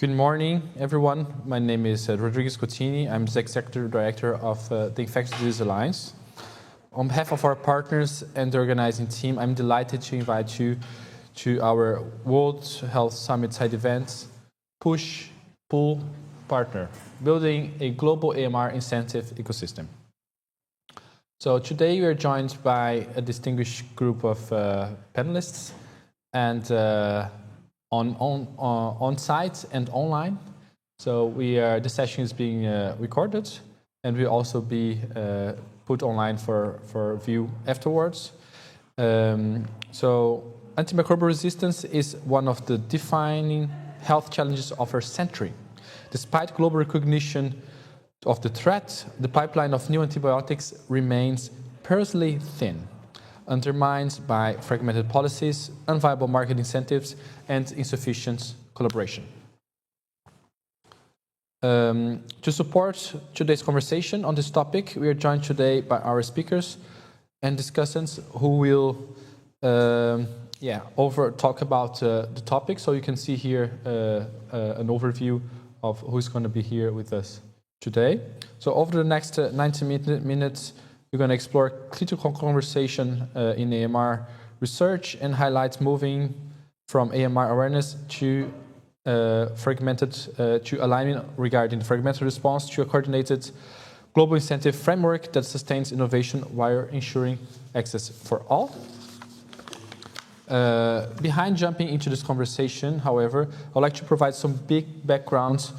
Good morning, everyone. My name is Rodriguez Coutinho. I'm the Executive Director of the Infectious Disease Alliance. On behalf of our partners and the organizing team, I'm delighted to invite you to our World Health Summit side event, Push, Pull, Partner, building a global AMR incentive ecosystem. So today we are joined by a distinguished group of panelists and on site and online. So the session is being recorded and will also be put online for view afterwards. So antimicrobial resistance is one of the defining health challenges of our century. Despite global recognition of the threat, the pipeline of new antibiotics remains perilously thin, undermined by fragmented policies, unviable market incentives, and insufficient collaboration. To support today's conversation on this topic, we are joined today by our speakers and discussants who will talk about the topic. So you can see here an overview of who's going to be here with us today. So over the next 90 minutes, we're going to explore critical conversation in AMR research and highlight moving from AMR awareness to to alignment regarding the fragmented response to a coordinated global incentive framework that sustains innovation while ensuring access for all. Behind jumping into this conversation, however, I'd like to provide some big background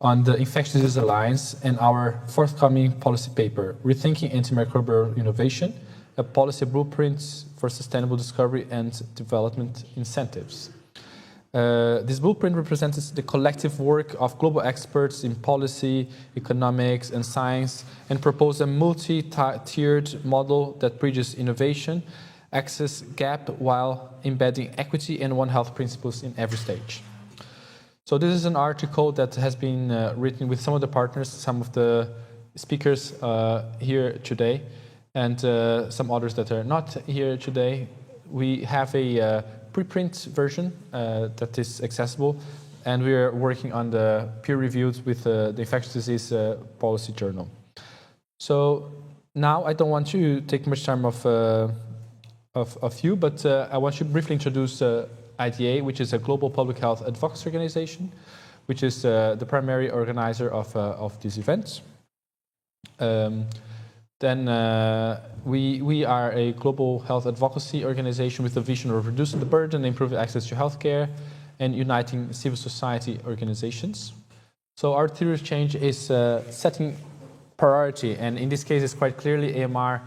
on the Infectious Disease Alliance and our forthcoming policy paper, Rethinking Antimicrobial Innovation, a policy blueprint for sustainable discovery and development incentives. This blueprint represents the collective work of global experts in policy, economics, and science, and proposes a multi-tiered model that bridges innovation, access gap, while embedding equity and One Health principles in every stage. So this is an article that has been written with some of the partners, some of the speakers here today, and some others that are not here today. We have a preprint version that is accessible, and we are working on the peer reviews with the Infectious Disease Policy Journal. So now I don't want to take much time of you, but I want to briefly introduce IDA, which is a global public health advocacy organization, which is the primary organizer of these events. Then we are a global health advocacy organization with a vision of reducing the burden, improving access to healthcare, and uniting civil society organizations. So our theory of change is setting priority, and in this case, it's quite clearly AMR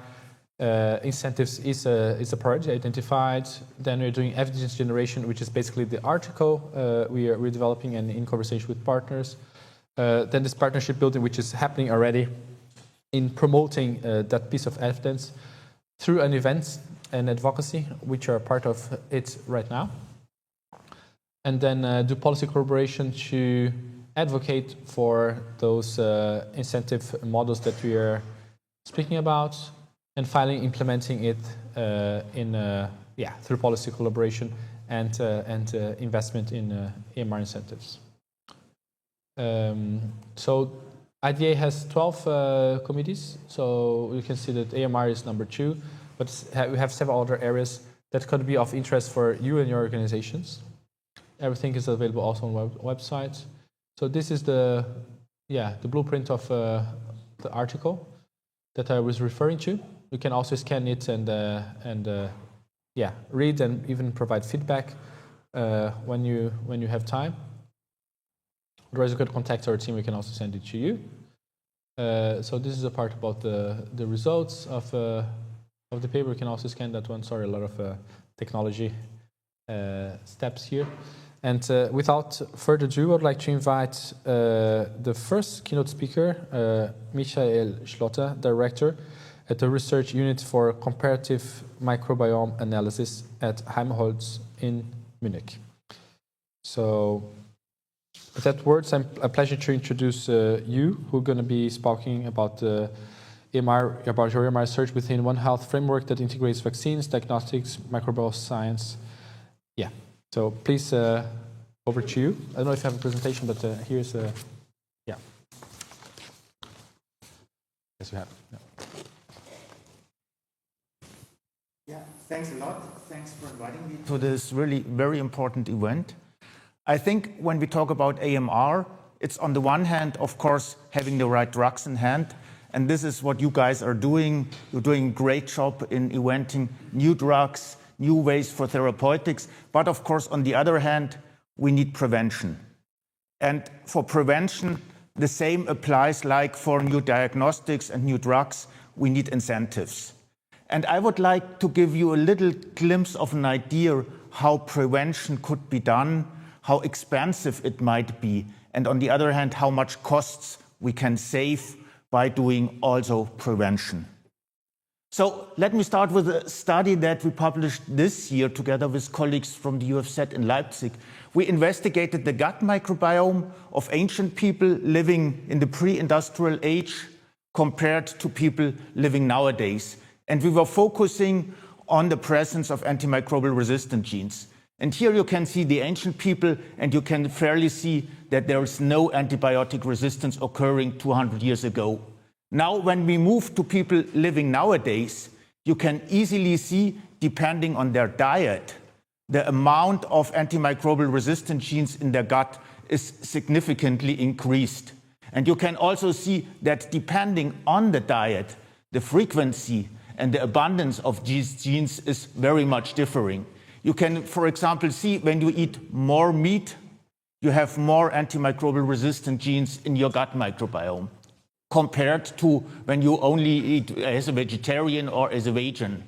incentives is a priority identified. Then we're doing evidence generation, which is basically the article we're developing and in conversation with partners. Then this partnership building, which is happening already, in promoting that piece of evidence through an event and advocacy, which are part of it right now. And then do policy collaboration to advocate for those incentive models that we are speaking about. and finally implementing it through policy collaboration and investment in AMR incentives. So IDA has 12 committees, so you can see that AMR is number 2, but we have several other areas that could be of interest for you and your organizations. Everything is available also on website. So this is the blueprint of the article that I was referring to. You can also scan it and read and even provide feedback when you have time. Otherwise, you could contact our team. We can also send it to you. So this is a part about the results of the paper. You can also scan that one. Sorry, a lot of technology steps here. And without further ado, I'd like to invite the first keynote speaker, Michael Schlotter, Director at the Research Unit for Comparative Microbiome Analysis at Helmholtz in Munich. So with that words, it's a pleasure to introduce you, who are going to be speaking about your AMR research within One Health framework that integrates vaccines, diagnostics, microbial science. Yeah. So please, over to you. I don't know if you have a presentation, but here's Yes, you have. Yeah, thanks a lot. Thanks for inviting me to this really very important event. I think when we talk about AMR, it's on the one hand, of course, having the right drugs in hand. And this is what you guys are doing. You're doing a great job in inventing new drugs, new ways for therapeutics. But of course, on the other hand, we need prevention. And for prevention, the same applies like for new diagnostics and new drugs, we need incentives. And I would like to give you a little glimpse of an idea how prevention could be done, how expensive it might be, and on the other hand, how much costs we can save by doing also prevention. So let me start with a study that we published this year together with colleagues from the UFZ in Leipzig. We investigated the gut microbiome of ancient people living in the pre-industrial age compared to people living nowadays. And we were focusing on the presence of antimicrobial resistant genes. And here you can see the ancient people, and you can fairly see that there is no antibiotic resistance occurring 200 years ago. Now, when we move to people living nowadays, you can easily see, depending on their diet, the amount of antimicrobial resistant genes in their gut is significantly increased. And you can also see that depending on the diet, the frequency and the abundance of these genes is very much differing. You can, for example, see when you eat more meat, you have more antimicrobial resistant genes in your gut microbiome compared to when you only eat as a vegetarian or as a vegan.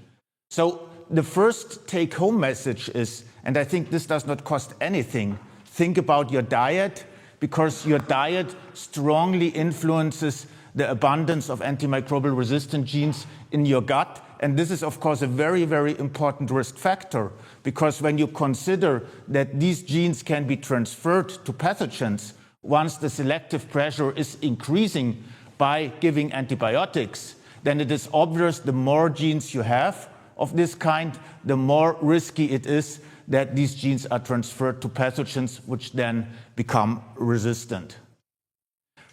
So the first take-home message is, and I think this does not cost anything, think about your diet, because your diet strongly influences the abundance of antimicrobial resistant genes in your gut. And this is, of course, a very, very important risk factor, because when you consider that these genes can be transferred to pathogens, once the selective pressure is increasing by giving antibiotics, then it is obvious the more genes you have of this kind, the more risky it is that these genes are transferred to pathogens, which then become resistant.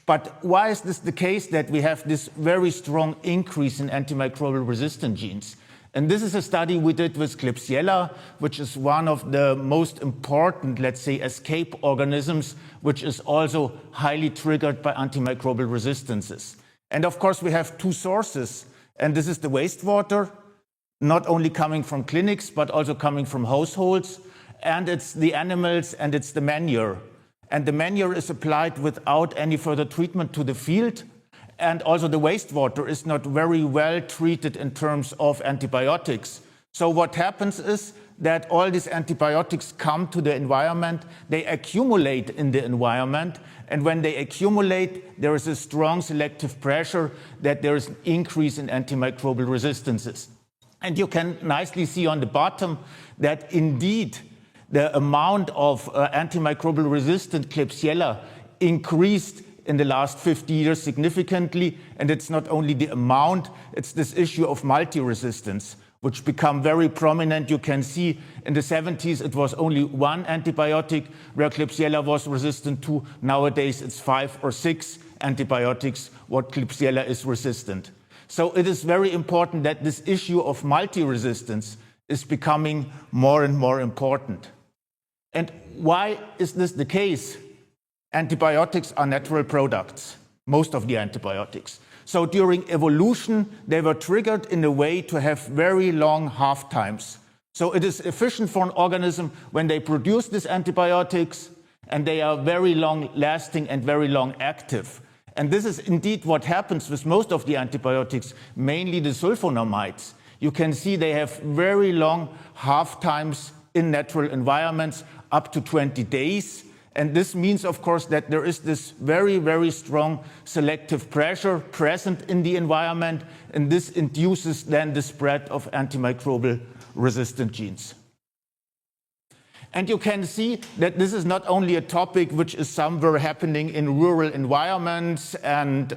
But why is this the case that we have this very strong increase in antimicrobial resistant genes? And this is a study we did with Klebsiella, which is one of the most important, let's say, escape organisms, which is also highly triggered by antimicrobial resistances. And of course, we have two sources, and this is the wastewater, not only coming from clinics, but also coming from households, and it's the animals and it's the manure. And the manure is applied without any further treatment to the field. And also the wastewater is not very well treated in terms of antibiotics. So what happens is that all these antibiotics come to the environment, they accumulate in the environment, and when they accumulate, there is a strong selective pressure that there is an increase in antimicrobial resistances. And you can nicely see on the bottom that indeed the amount of antimicrobial resistant Klebsiella increased in the last 50 years significantly. And it's not only the amount, it's this issue of multi-resistance, which become very prominent. You can see in the 70s, it was only one antibiotic where Klebsiella was resistant to. Nowadays, it's 5 or 6 antibiotics what Klebsiella is resistant. So it is very important that this issue of multi-resistance is becoming more and more important. And why is this the case? Antibiotics are natural products, most of the antibiotics. So during evolution, they were triggered in a way to have very long half-times. So it is efficient for an organism when they produce these antibiotics, and they are very long-lasting and very long-active. And this is indeed what happens with most of the antibiotics, mainly the sulfonamides. You can see they have very long half-times in natural environments, up to 20 days. And this means, of course, that there is this very, very strong selective pressure present in the environment, and this induces then the spread of antimicrobial resistant genes. And you can see that this is not only a topic which is somewhere happening in rural environments and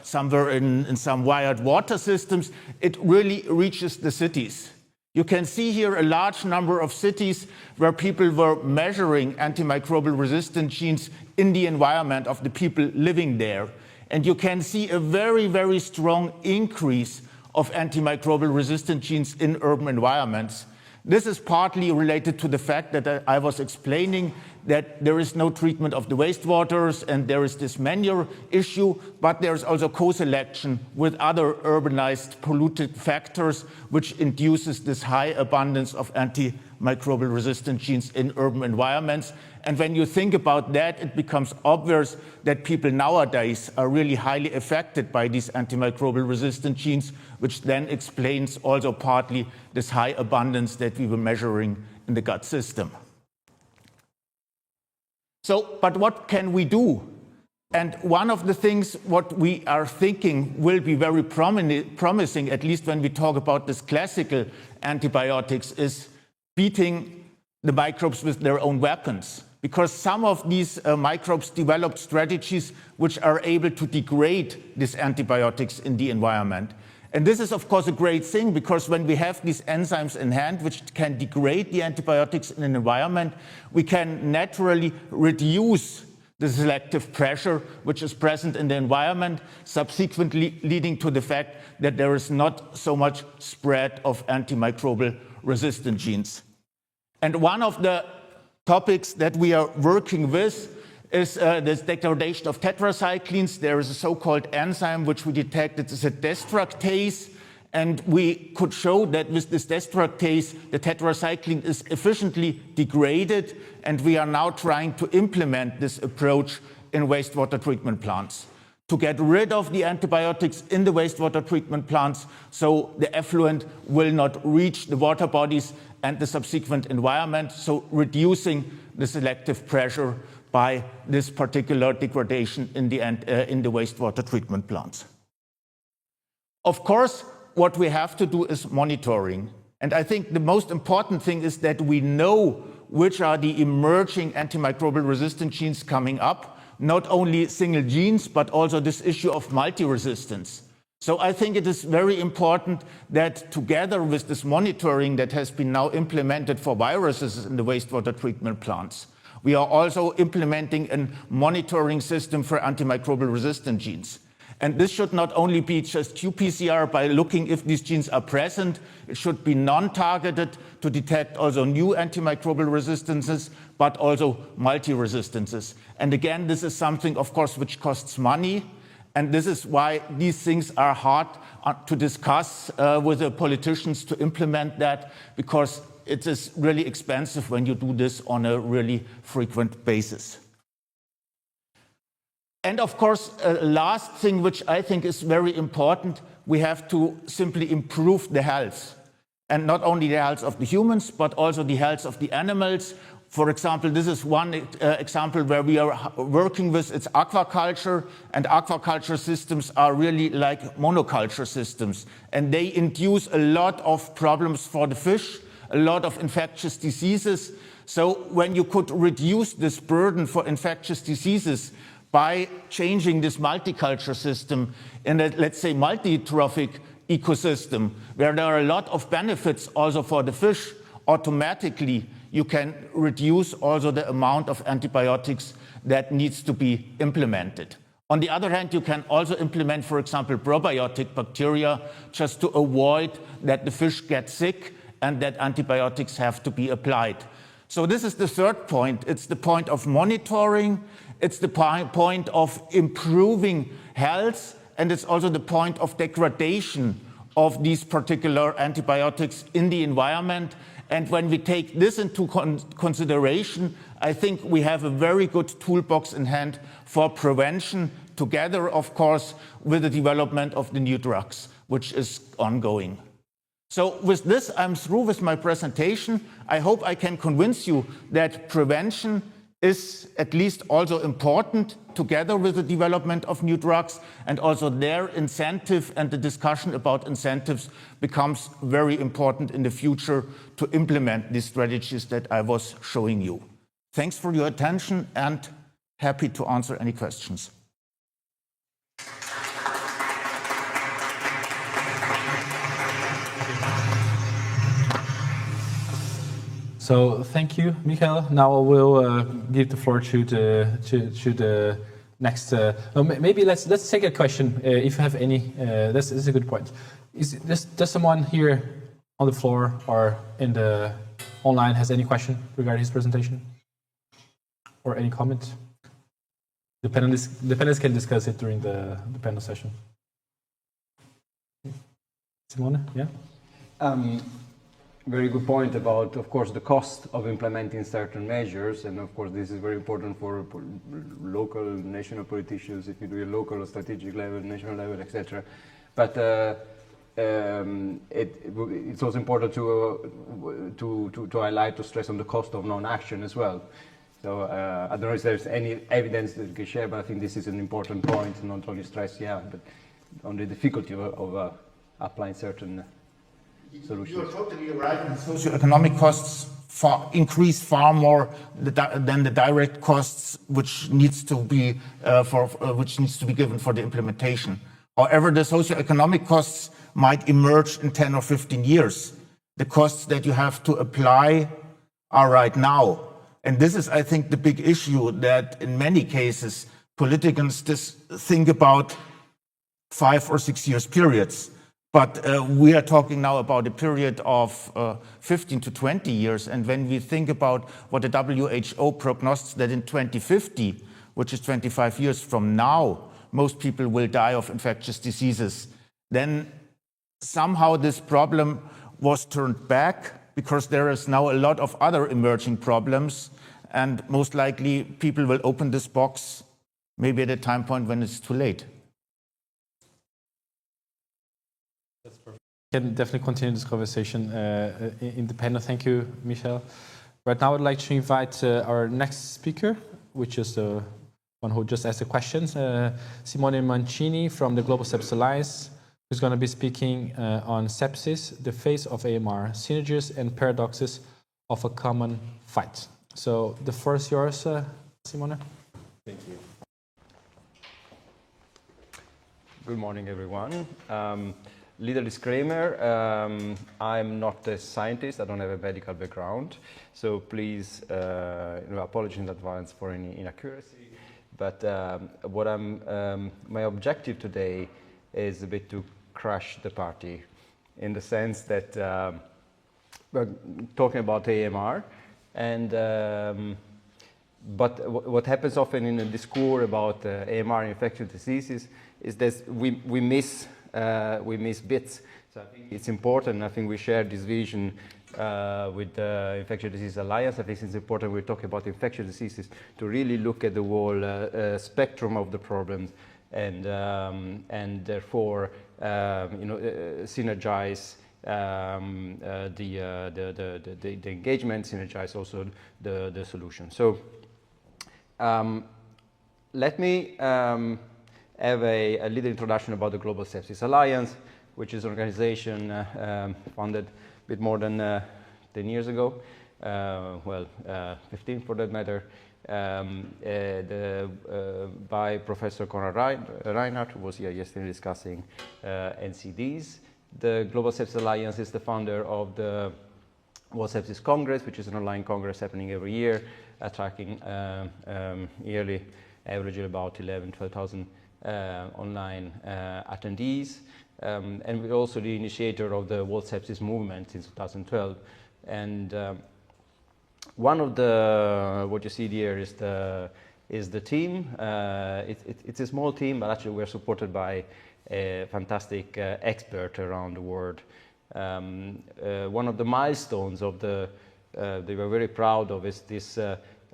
somewhere in some wired water systems, it really reaches the cities. You can see here a large number of cities where people were measuring antimicrobial resistant genes in the environment of the people living there. And you can see a very, very strong increase of antimicrobial resistant genes in urban environments. This is partly related to the fact that I was explaining that there is no treatment of the wastewaters and there is this manure issue, but there's also co-selection with other urbanized polluted factors, which induces this high abundance of antimicrobial resistant genes in urban environments. And when you think about that, it becomes obvious that people nowadays are really highly affected by these antimicrobial resistant genes, which then explains also partly this high abundance that we were measuring in the gut system. So, but what can we do? And one of the things what we are thinking will be very promising, at least when we talk about this classical antibiotics, is beating the microbes with their own weapons. Because some of these microbes developed strategies which are able to degrade these antibiotics in the environment. And this is, of course, a great thing, because when we have these enzymes in hand which can degrade the antibiotics in an environment, we can naturally reduce the selective pressure which is present in the environment, subsequently leading to the fact that there is not so much spread of antimicrobial resistant genes. And one of the topics that we are working with is this degradation of tetracyclines. There is a so-called enzyme which we detected is a destructase, and we could show that with this destructase, the tetracycline is efficiently degraded, and we are now trying to implement this approach in wastewater treatment plants to get rid of the antibiotics in the wastewater treatment plants so the effluent will not reach the water bodies and the subsequent environment, so reducing the selective pressure by this particular degradation in the wastewater treatment plants. Of course, what we have to do is monitoring. And I think the most important thing is that we know which are the emerging antimicrobial resistant genes coming up, not only single genes, but also this issue of multi-resistance. So I think it is very important that together with this monitoring that has been now implemented for viruses in the wastewater treatment plants, we are also implementing a monitoring system for antimicrobial resistant genes. And this should not only be just qPCR by looking if these genes are present, it should be non-targeted to detect also new antimicrobial resistances, but also multi-resistances. And again, this is something, of course, which costs money. And this is why these things are hard to discuss with the politicians to implement that, because it is really expensive when you do this on a really frequent basis. And of course, a last thing which I think is very important, we have to simply improve the health. And not only the health of the humans, but also the health of the animals. For example, this is one example where we are working with, it's aquaculture, and aquaculture systems are really like monoculture systems. And they induce a lot of problems for the fish, a lot of infectious diseases. So when you could reduce this burden for infectious diseases by changing this multicultural system in a, let's say, multi-trophic ecosystem, where there are a lot of benefits also for the fish, automatically you can reduce also the amount of antibiotics that needs to be implemented. On the other hand, you can also implement, for example, probiotic bacteria just to avoid that the fish get sick and that antibiotics have to be applied. So this is the third point. It's the point of monitoring, it's the point of improving health, and it's also the point of degradation of these particular antibiotics in the environment. And when we take this into consideration, I think we have a very good toolbox in hand for prevention, together, of course, with the development of the new drugs, which is ongoing. So with this, I'm through with my presentation. I hope I can convince you that prevention is at least also important together with the development of new drugs, and also their incentive and the discussion about incentives becomes very important in the future to implement these strategies that I was showing you. Thanks for your attention and happy to answer any questions. So thank you, Michael. Now I will give the floor to the next. Maybe let's take a question if you have any. This is a good point. Does someone here on the floor or in the online has any question regarding his presentation or any comment? The panelists can discuss it during the panel session. Simone, yeah. Very good point about, of course, the cost of implementing certain measures, and of course this is very important for local, national politicians, if you do a local or strategic level, national level, etc. But it's also important to highlight, to stress on the cost of non-action as well. So I don't know if there's any evidence that you can share, but I think this is an important point, not only stress, but on the difficulty of applying certain solutions. You're totally right. And socioeconomic costs increase far more than the direct costs, which needs to be given for the implementation. However, the socioeconomic costs might emerge in 10 or 15 years. The costs that you have to apply are right now. And this is, I think, the big issue, that in many cases, politicians just think about 5 or 6 years periods. But we are talking now about a period of 15 to 20 years. And when we think about what the WHO prognosticates that in 2050, which is 25 years from now, most people will die of infectious diseases, then somehow this problem was turned back, because there is now a lot of other emerging problems. And most likely people will open this box maybe at a time point when it's too late. Can definitely continue this conversation in the panel. Thank you, Michel. Right now, I'd like to invite our next speaker, which is the one who just asked the questions, Simone Mancini from the Global Sepsis Alliance, who's going to be speaking on sepsis, the face of AMR, synergies and paradoxes of a common fight. So the floor is yours, Simone. Thank you. Good morning, everyone. Little disclaimer, I'm not a scientist, I don't have a medical background, so please, apologies in advance for any inaccuracy. But my objective today is a bit to crash the party, in the sense that we're talking about AMR, and but what happens often in the discourse about AMR infectious diseases is that we miss bits. So I think it's important. I think we share this vision with the Infectious Disease Alliance. I think it's important we're talking about infectious diseases to really look at the whole spectrum of the problems, and therefore synergize the engagement, synergize also the solution. So let me have a little introduction about the Global Sepsis Alliance, which is an organization founded a bit more than 10 years ago, 15 for that matter, by Professor Konrad Reinhardt, who was here yesterday discussing NCDs. The Global Sepsis Alliance is the founder of the World Sepsis Congress, which is an online congress happening every year, attracting yearly average of about 12,000 online attendees. And we're also the initiator of the World Sepsis Movement since 2012. And one of the, what you see here is the team. It's a small team, but actually we're supported by a fantastic expert around the world. One of the milestones of they were very proud of is this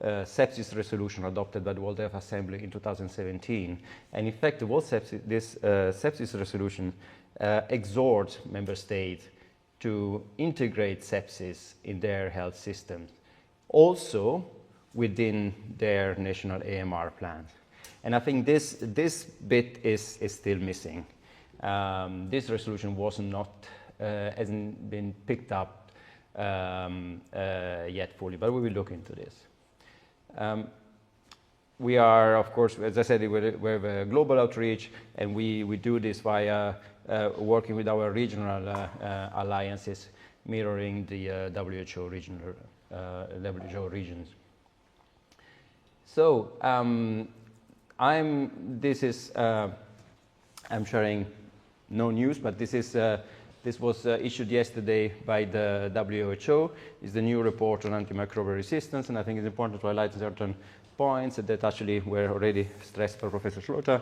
sepsis resolution adopted by the World Health Assembly in 2017. And in fact, the World Sepsis, this sepsis resolution exhorts member states to integrate sepsis in their health systems, also within their national AMR plans. And I think this bit is still missing. This resolution hasn't been picked up yet fully, but we will look into this. We are, of course, as I said, we have a global outreach, and we do this via working with our regional alliances, mirroring the WHO regional WHO regions. So I'm sharing no news, but this was issued yesterday by the WHO. It's the new report on antimicrobial resistance, and I think it's important to highlight certain points that actually were already stressed by Professor Schloter.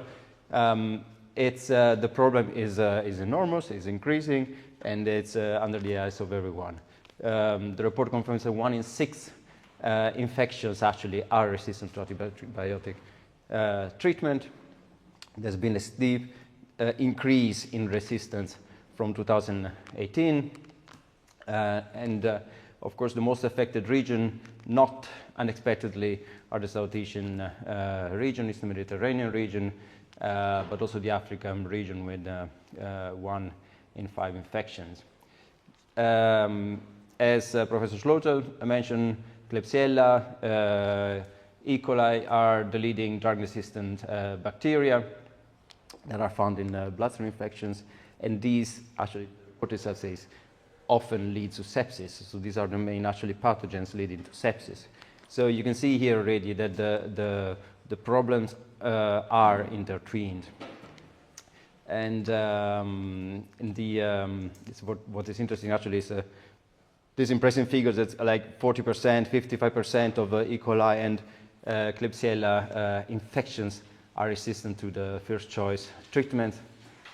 The problem is enormous, it's increasing, and it's under the eyes of everyone. The report confirms that 1 in 6 infections actually are resistant to antibiotic treatment. There's been a steep increase in resistance from 2018, and of course the most affected region, not unexpectedly, are the South Asian region, it's the Mediterranean region, but also the African region with 1 in 5 infections. As Professor Schloter mentioned, Klebsiella, E. coli are the leading drug-resistant bacteria that are found in bloodstream infections, and these actually, what this says, often lead to sepsis. So these are the main actually pathogens leading to sepsis. So you can see here already that the problems are intertwined. And what is interesting actually is these impressive figures that like 40%, 55% of E. coli and Klebsiella infections are resistant to the first choice treatment.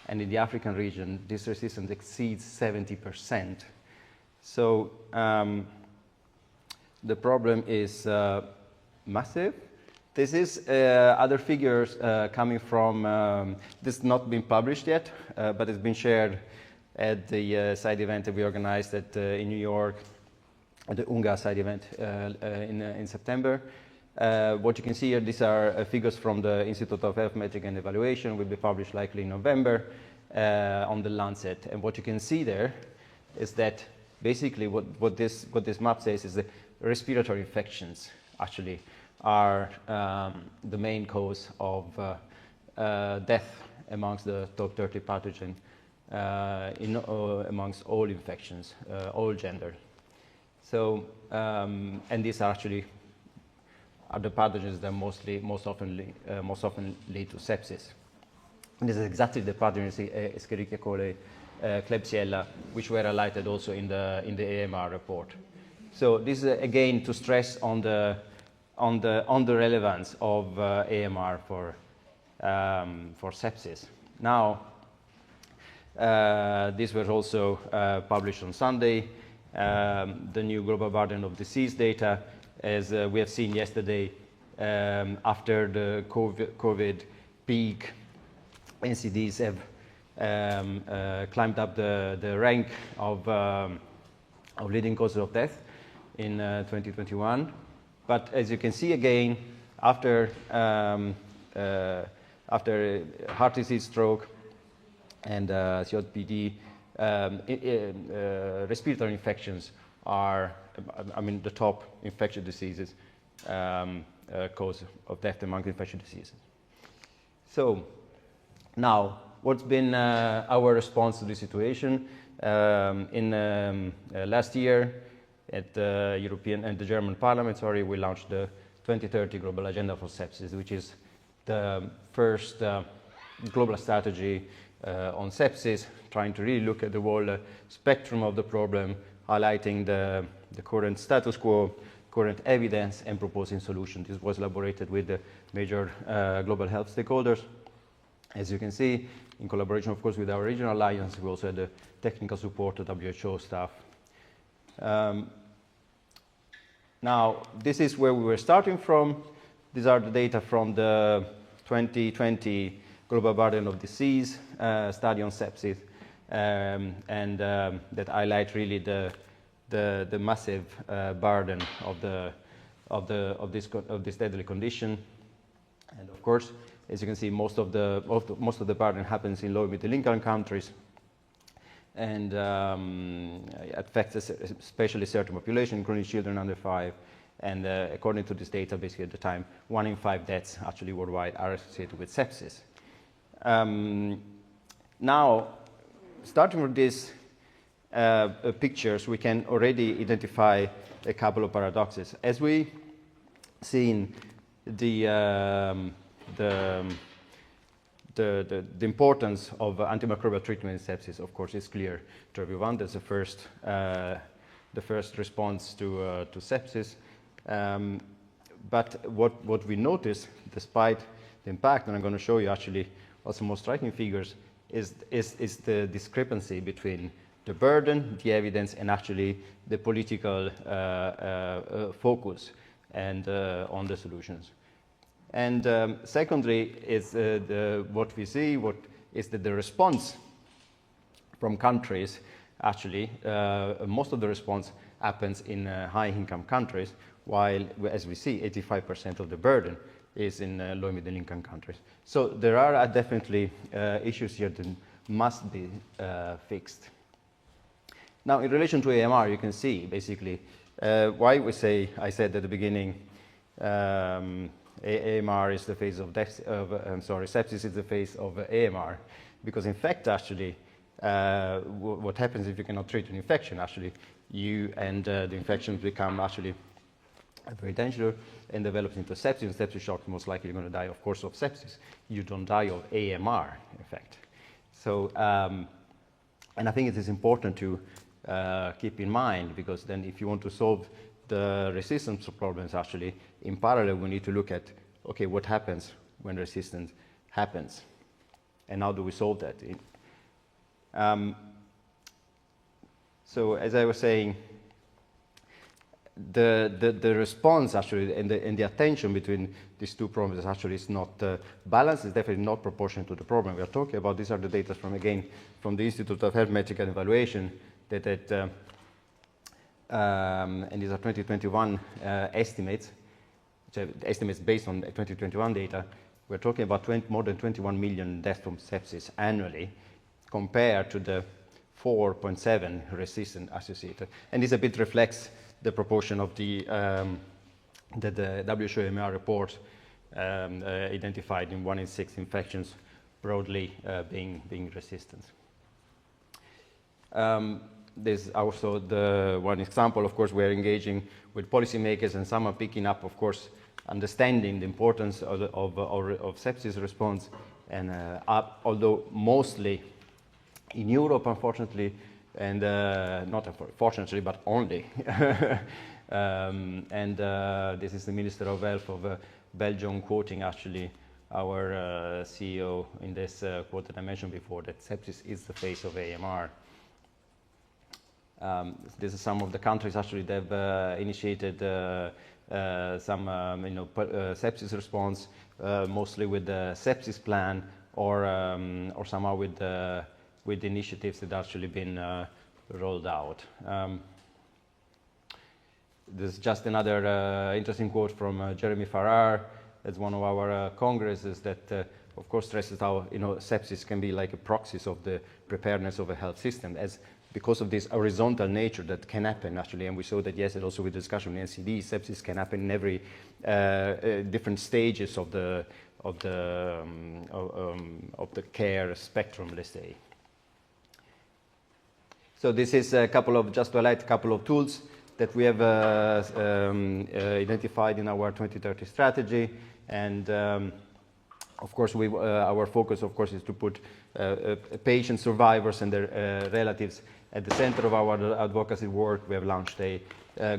And in the African region, this resistance exceeds 70%. So the problem is massive. This is other figures coming from, this has not been published yet, but it's been shared at the side event that we organized in New York, at the UNGA side event in September. What you can see here, these are figures from the Institute of Health Metric and Evaluation, will be published likely in November on the Lancet. And what you can see there is that basically what this map says is that respiratory infections actually are the main cause of death amongst the top 30 pathogens amongst all infections, all gender. So, and these are actually the pathogens that most often lead to sepsis. And this is exactly the pathogen, Escherichia coli, Klebsiella, which were highlighted also in the AMR report. So this is again to stress on the relevance of AMR for sepsis. Now, this was also published on Sunday. The new global burden of disease data, as we have seen yesterday, after the COVID peak, NCDs have climbed up the rank of leading causes of death in 2021. But as you can see again, after heart disease, stroke, and COPD, respiratory infections are, the top infectious diseases cause of death among infectious diseases. So now, what's been our response to this situation? Last year, at the European and the German Parliament, we launched the 2030 Global Agenda for Sepsis, which is the first global strategy on sepsis, trying to really look at the whole spectrum of the problem, highlighting the current status quo, current evidence, and proposing solutions. This was elaborated with the major global health stakeholders. As you can see, in collaboration, of course, with our regional alliance, we also had the technical support of WHO staff. Now, this is where we were starting from. These are the data from the 2020 Global Burden of Disease study on sepsis, that highlight really the massive burden of this deadly condition. And of course, as you can see, most of the burden happens in low and middle income countries, and affects especially certain population, including children under 5. And according to this data, basically at the time, 1 in 5 deaths actually worldwide are associated with sepsis. Now, starting with these pictures, we can already identify a couple of paradoxes. As we seen the importance of antimicrobial treatment in sepsis, of course, is clear to everyone. That's the first response to sepsis. But what we notice, despite the impact, and I'm going to show you actually also more striking figures, is the discrepancy between the burden, the evidence, and actually the political focus and on the solutions. And secondly, is what we see is that the response from countries, actually, most of the response happens in high-income countries, while, as we see, 85% of the burden is in low and middle-income countries. So there are definitely issues here that must be fixed. Now, in relation to AMR, you can see, basically, why we say, I said at the beginning, AMR is the face of sepsis is the face of AMR, because in fact, actually, what happens if you cannot treat an infection? Actually, the infections become actually very dangerous and develops into sepsis. And sepsis shock, most likely you're going to die, of course, of sepsis. You don't die of AMR, in fact. So, and I think it is important to keep in mind, because then if you want to solve the resistance problems, actually, in parallel, we need to look at, okay, what happens when resistance happens? And how do we solve that? So as I was saying, the response actually and the attention between these two problems actually is not balanced. It's definitely not proportional to the problem we are talking about. These are the data from the Institute of Health Metrics and Evaluation and these are 2021 estimates, estimates based on 2021 data. We're talking about more than 21 million deaths from sepsis annually, compared to the 4.7 resistant associated. And this a bit reflects the proportion of the WHO AMR report identified in 1 in 6 infections broadly being resistant. There's also the one example, of course, we're engaging with policymakers, and some are picking up, of course, understanding the importance of sepsis response, and although mostly in Europe, unfortunately, and not unfortunately, but only. This is the Minister of Health of Belgium quoting actually our CEO in this quote that I mentioned before, that sepsis is the face of AMR. This is some of the countries actually that have initiated some sepsis response, mostly with the sepsis plan, or somehow with initiatives that actually been rolled out. This is just another interesting quote from Jeremy Farrar, as one of our congresses, that of course stresses how sepsis can be like a proxy of the preparedness of a health system, as because of this horizontal nature that can happen actually, and we saw that yesterday also with discussion on NCD, sepsis can happen in every different stages of the care spectrum, let's say. So this is a couple of, just to highlight a couple of tools that we have identified in our 2030 strategy, and of course, our focus, of course, is to put patient survivors and their relatives at the center of our advocacy work. We have launched a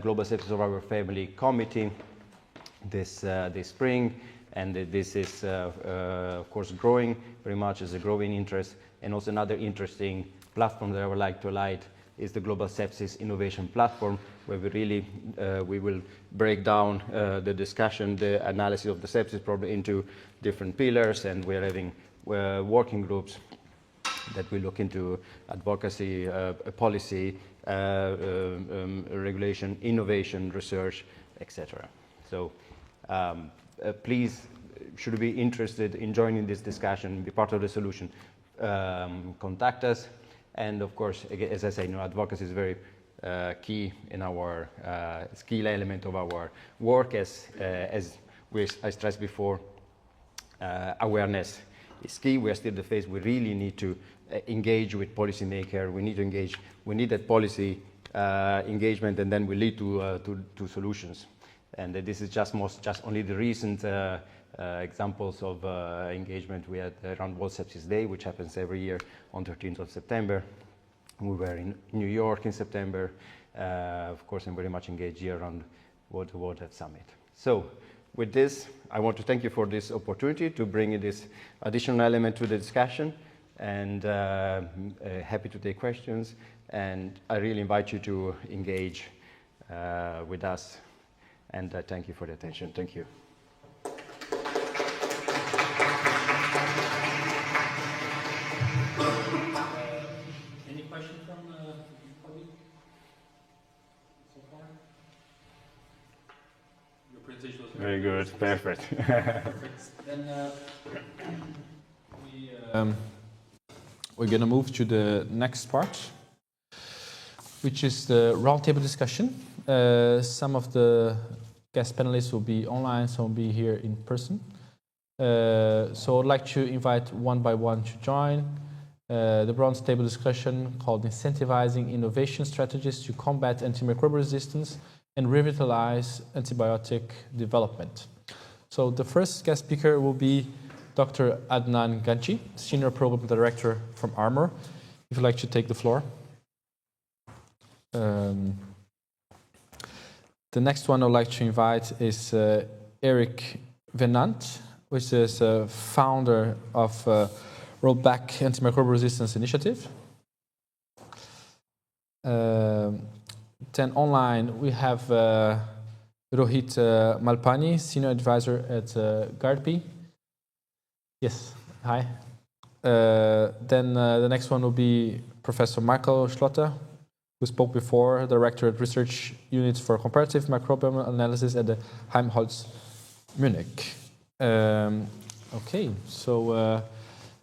Global Sepsis Survivor Family Committee this spring, and this is, of course, growing very much as a growing interest. And also another interesting platform that I would like to highlight is the Global Sepsis Innovation Platform, where we really we will break down the discussion, the analysis of the sepsis problem into different pillars, and we're having working groups that will look into advocacy, policy, regulation, innovation, research, etc. So please, should you be interested in joining this discussion, be part of the solution, contact us. And of course, as I say, advocacy is very key in our skill element of our work. As I stressed before, awareness is key. We are still the phase we really need to engage with policymakers. We need to engage. We need that policy engagement, and then we lead to solutions. And this is just only the recent examples of engagement. We had around World Sepsis Day, which happens every year on 13th of September. We were in New York in September. Of course, I'm very much engaged here around World Health Summit. So with this, I want to thank you for this opportunity to bring this additional element to the discussion, and happy to take questions. And I really invite you to engage with us. And thank you for the attention. Thank you. Any questions from the public so far? Your presentation was very good. Perfect. Perfect. Then we're going to move to the next part, which is the roundtable discussion. Some of the guest panelists will be online, some will be here in person. So I'd like to invite one by one to join the roundtable discussion called Incentivizing Innovation Strategies to Combat Antimicrobial Resistance and Revitalize Antibiotic Development. So the first guest speaker will be Dr. Adnan Ganci, Senior Program Director from AMR. If you'd like to take the floor. The next one I'd like to invite is Eric Venant, which is founder of Rollback Antimicrobial Resistance Initiative. Then online we have Rohit Malpani, Senior Advisor at GARDP. Yes, hi. Then the next one will be Professor Michael Schlotter, who spoke before, Director at Research Unit for Comparative Microbiome Analysis at the Helmholtz Munich. Okay, so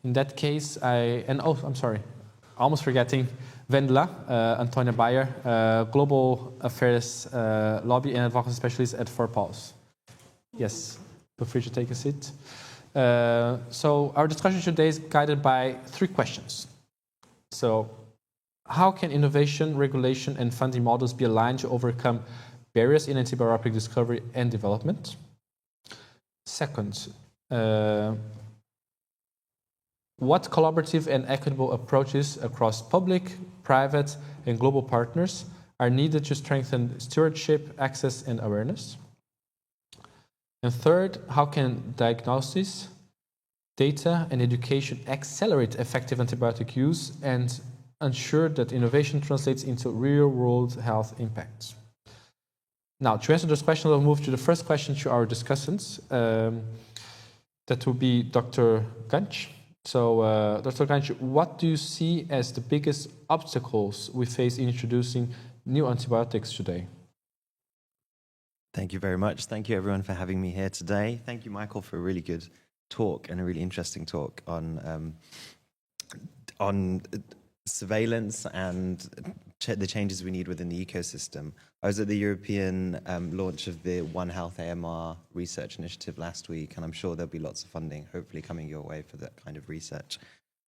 in that case, I'm sorry, almost forgetting, Vendela, Antonia Bayer, Global Affairs Lobby and Advocacy Specialist at 4Pulse. Yes, feel free to take a seat. So our discussion today is guided by 3 questions. So, how can innovation, regulation, and funding models be aligned to overcome barriers in antibiotic discovery and development? Second, what collaborative and equitable approaches across public, private, and global partners are needed to strengthen stewardship, access, and awareness? And third, how can diagnosis, data, and education accelerate effective antibiotic use and ensure that innovation translates into real-world health impacts? Now, to answer this question, we'll move to the first question to our discussants. That will be Dr. Ganci. So, Dr. Ganci, what do you see as the biggest obstacles we face in introducing new antibiotics today? Thank you very much. Thank you, everyone, for having me here today. Thank you, Michael, for a really good talk and a really interesting talk on surveillance and the changes we need within the ecosystem. I was at the European launch of the One Health AMR research initiative last week, and I'm sure there'll be lots of funding hopefully coming your way for that kind of research.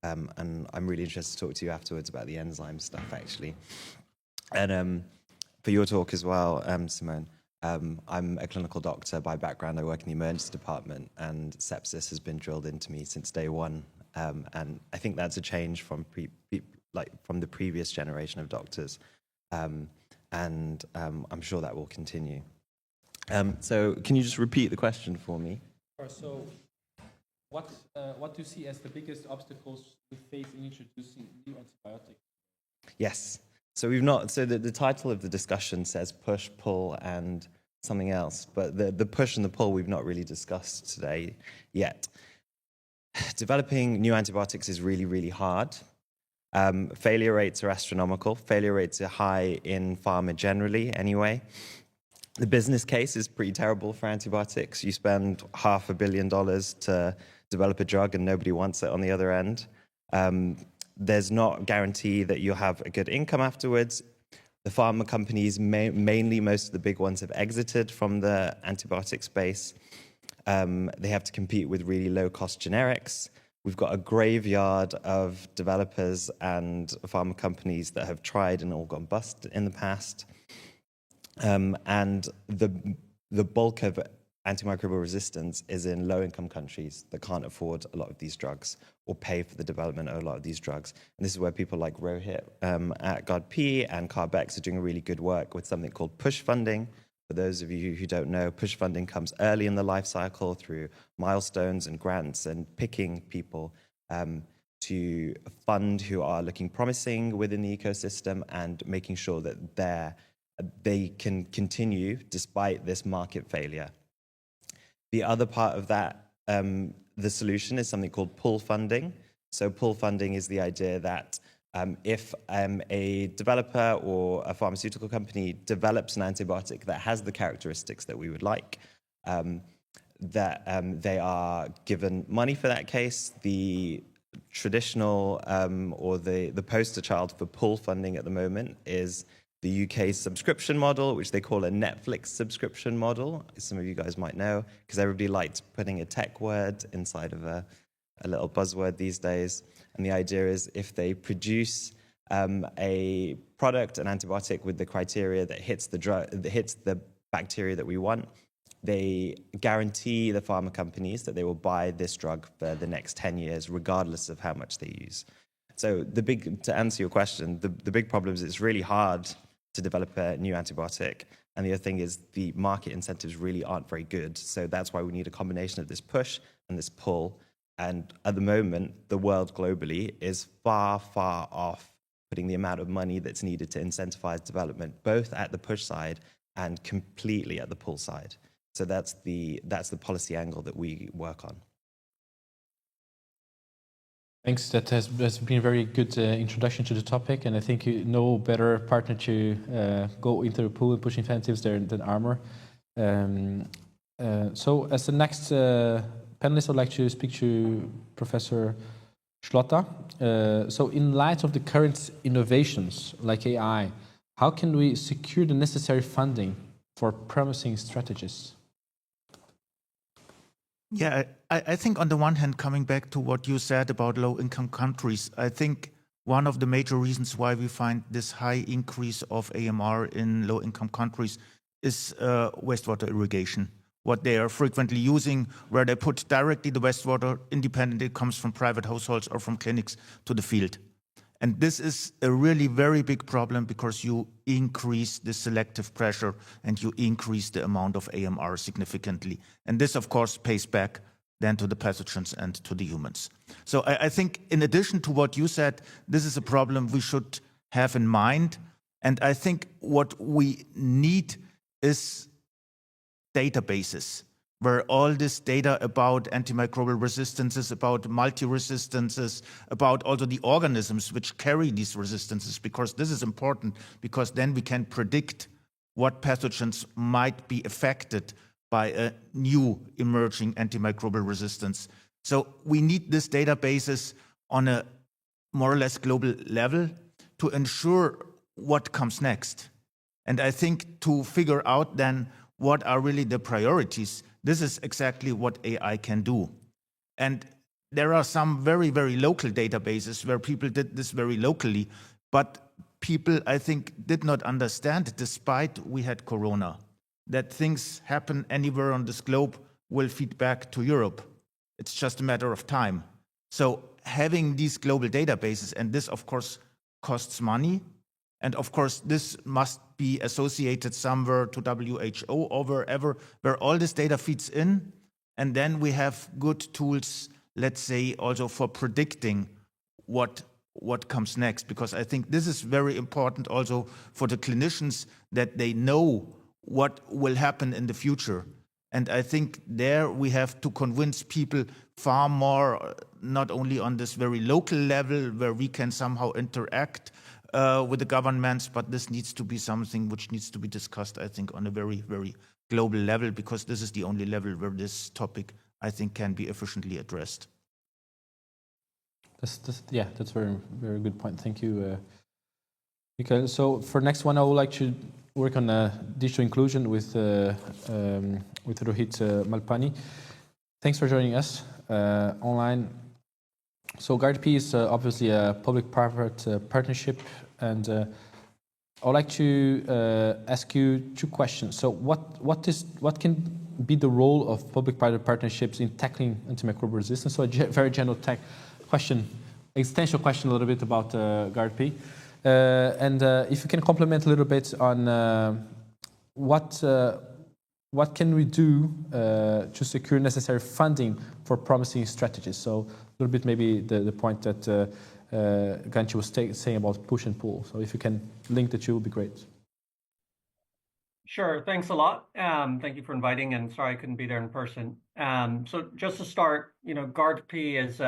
And I'm really interested to talk to you afterwards about the enzyme stuff, actually. And for your talk as well, Simone, I'm a clinical doctor by background. I work in the emergency department, and sepsis has been drilled into me since day one. And I think that's a change from from the previous generation of doctors. And I'm sure that will continue. So can you just repeat the question for me? So what do you see as the biggest obstacles we face in introducing new antibiotics? Yes. So we've not. So the title of the discussion says push, pull, and something else. But the push and the pull we've not really discussed today yet. Developing new antibiotics is really, really hard. Failure rates are astronomical. Failure rates are high in pharma generally, anyway. The business case is pretty terrible for antibiotics. You spend $500 million to develop a drug, and nobody wants it on the other end. There's not a guarantee that you'll have a good income afterwards. The pharma companies, mainly most of the big ones, have exited from the antibiotic space. They have to compete with really low-cost generics. We've got a graveyard of developers and pharma companies that have tried and all gone bust in the past. And the bulk of antimicrobial resistance is in low-income countries that can't afford a lot of these drugs or pay for the development of a lot of these drugs. And this is where people like Rohit at GodP and Carbex are doing really good work with something called push funding. For those of you who don't know, push funding comes early in the life cycle through milestones and grants and picking people to fund who are looking promising within the ecosystem and making sure that they can continue despite this market failure. The other part of that, the solution is something called pull funding. So pull funding is the idea that if a developer or a pharmaceutical company develops an antibiotic that has the characteristics that we would like, they are given money for that case. The traditional or the poster child for pull funding at the moment is the UK's subscription model, which they call a Netflix subscription model. Some of you guys might know, because everybody likes putting a tech word inside of a little buzzword these days. And the idea is if they produce a product, an antibiotic with the criteria that hits the bacteria that we want, they guarantee the pharma companies that they will buy this drug for the next 10 years, regardless of how much they use. So to answer your question, the big problem is it's really hard to develop a new antibiotic. And the other thing is the market incentives really aren't very good. So that's why we need a combination of this push and this pull. And at the moment, the world globally is far, far off putting the amount of money that's needed to incentivize development, both at the push side and completely at the pull side. So that's the policy angle that we work on. Thanks. That has been a very good introduction to the topic, and I think no better partner to go into the pool and push incentives than AMR. So as the next panelist, I'd like to speak to Professor Schlotter. So in light of the current innovations like AI, how can we secure the necessary funding for promising strategies? Yeah, I think on the one hand, coming back to what you said about low-income countries, I think one of the major reasons why we find this high increase of AMR in low-income countries is wastewater irrigation. What they are frequently using, where they put directly the wastewater, independently it comes from private households or from clinics, to the field. And this is a really very big problem because you increase the selective pressure and you increase the amount of AMR significantly. And this, of course, pays back then to the pathogens and to the humans. So I think in addition to what you said, this is a problem we should have in mind. And I think what we need is databases where all this data about antimicrobial resistances, about multi-resistances, about also the organisms which carry these resistances, because this is important, because then we can predict what pathogens might be affected by a new emerging antimicrobial resistance. So we need these databases on a more or less global level to ensure what comes next. And I think to figure out then what are really the priorities, this is exactly what AI can do. And there are some very, very local databases where people did this very locally, but people, I think, did not understand, despite we had Corona, that things happen anywhere on this globe will feed back to Europe. It's just a matter of time. So having these global databases, and this, of course, costs money. And of course, this must be associated somewhere to WHO or wherever, where all this data feeds in. And then we have good tools, let's say, also for predicting what comes next. Because I think this is very important also for the clinicians, that they know what will happen in the future. And I think there we have to convince people far more, not only on this very local level where we can somehow interact with the governments, but this needs to be something which needs to be discussed, I think, on a very, very global level, because this is the only level where this topic, I think, can be efficiently addressed. Yeah, that's very, very good point. Thank you, Michael. So for next one, I would like to work on digital inclusion with Rohit Malpani. Thanks for joining us online. So GuardP is obviously a public-private partnership, and I would like to ask you two questions. So what can be the role of public-private partnerships in tackling antimicrobial resistance? So a very general question, existential question a little bit about GuardP. And if you can complement a little bit on what can we do to secure necessary funding for promising strategies? So a little bit maybe the point that Ganchi was saying about push and pull. So if you can link the two, it would be great. Sure, thanks a lot. Thank you for inviting, and sorry I couldn't be there in person. So just to start, GuardP is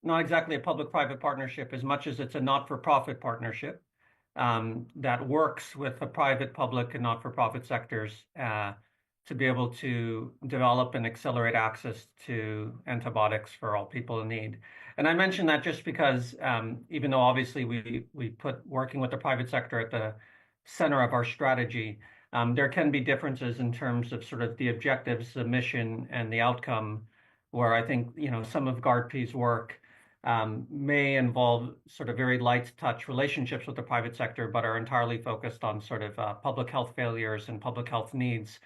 not exactly a public-private partnership as much as it's a not-for-profit partnership that works with the private, public, and not-for-profit sectors to be able to develop and accelerate access to antibiotics for all people in need. And I mention that just because even though obviously we put working with the private sector at the center of our strategy, there can be differences in terms of sort of the objectives, the mission, and the outcome, where I think some of GuardP's work may involve sort of very light touch relationships with the private sector, but are entirely focused on sort of public health failures and public health needs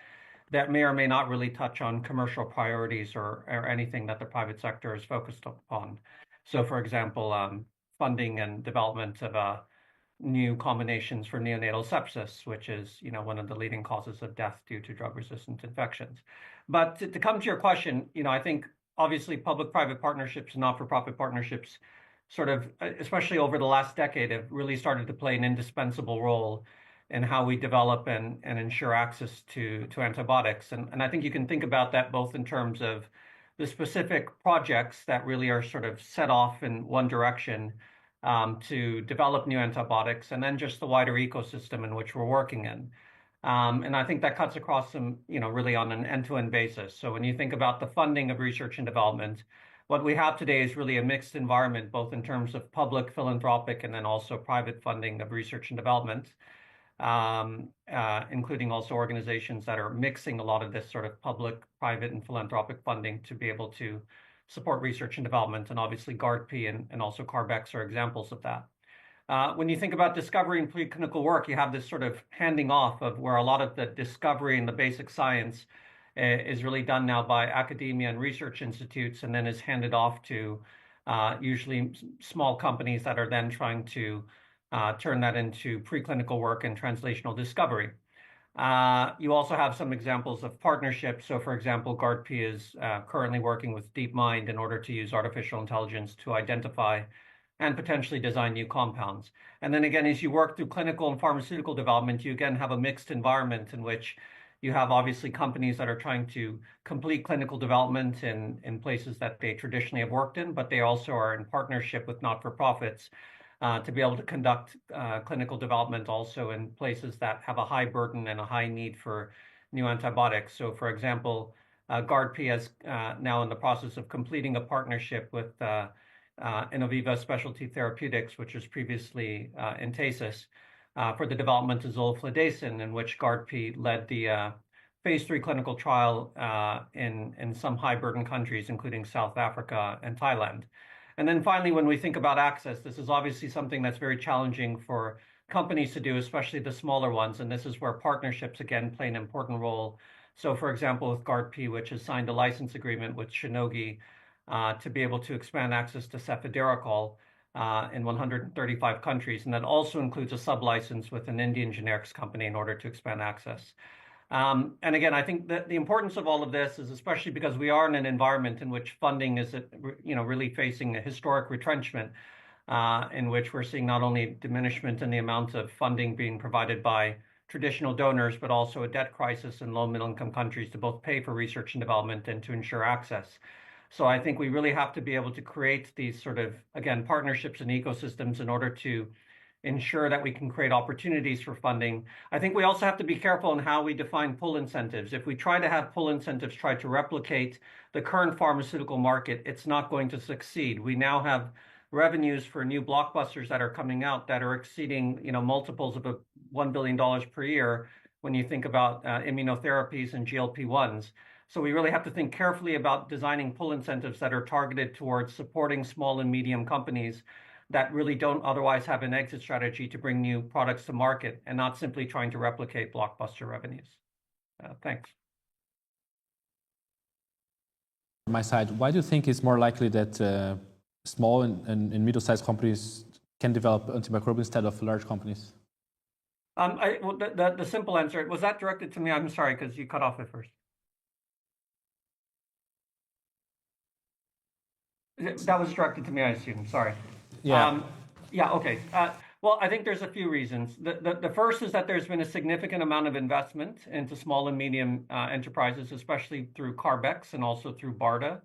that may or may not really touch on commercial priorities or anything that the private sector is focused upon. So for example, funding and development of new combinations for neonatal sepsis, which is one of the leading causes of death due to drug-resistant infections. But to come to your question, I think obviously public-private partnerships and not-for-profit partnerships sort of, especially over the last decade, have really started to play an indispensable role in how we develop and ensure access to antibiotics. And I think you can think about that both in terms of the specific projects that really are sort of set off in one direction to develop new antibiotics, and then just the wider ecosystem in which we're working in. And I think that cuts across some, really on an end-to-end basis. So when you think about the funding of research and development, what we have today is really a mixed environment, both in terms of public, philanthropic, and then also private funding of research and development, including also organizations that are mixing a lot of this sort of public, private, and philanthropic funding to be able to support research and development. And obviously GuardP and also CARB-X are examples of that. When you think about discovery and preclinical work, you have this sort of handing off of where a lot of the discovery and the basic science is really done now by academia and research institutes, and then is handed off to usually small companies that are then trying to turn that into preclinical work and translational discovery. You also have some examples of partnerships. So for example, GuardP is currently working with DeepMind in order to use artificial intelligence to identify and potentially design new compounds. And then again, as you work through clinical and pharmaceutical development, you again have a mixed environment in which you have obviously companies that are trying to complete clinical development in places that they traditionally have worked in, but they also are in partnership with not-for-profits to be able to conduct clinical development also in places that have a high burden and a high need for new antibiotics. So for example, GuardP is now in the process of completing a partnership with Innoviva Specialty Therapeutics, which was previously Entasis, for the development of zoliflodacin, in which GARDP led the phase 3 clinical trial in some high-burden countries, including South Africa and Thailand. And then finally, when we think about access, this is obviously something that's very challenging for companies to do, especially the smaller ones. And this is where partnerships, again, play an important role. So, for example, with GARDP, which has signed a license agreement with Shionogi to be able to expand access to cefiderocol in 135 countries. And that also includes a sub-license with an Indian generics company in order to expand access. And again, I think that the importance of all of this is especially because we are in an environment in which funding is, really facing a historic retrenchment, in which we're seeing not only diminishment in the amount of funding being provided by traditional donors, but also a debt crisis in low middle income countries to both pay for research and development and to ensure access. So I think we really have to be able to create these sort of, again, partnerships and ecosystems in order to ensure that we can create opportunities for funding. I think we also have to be careful in how we define pull incentives. If we try to have pull incentives try to replicate the current pharmaceutical market, it's not going to succeed. We now have revenues for new blockbusters that are coming out that are exceeding, multiples of $1 billion per year when you think about immunotherapies and GLP-1s. So we really have to think carefully about designing pull incentives that are targeted towards supporting small and medium companies that really don't otherwise have an exit strategy to bring new products to market and not simply trying to replicate blockbuster revenues. Thanks. On my side, why do you think it's more likely that small and middle-sized companies can develop antimicrobials instead of large companies? The simple answer, was that directed to me? I'm sorry, because you cut off at first. That was directed to me, I assume. Sorry. Yeah. Okay. Well, I think there's a few reasons. The first is that there's been a significant amount of investment into small and medium enterprises, especially through Carbex and also through BARDA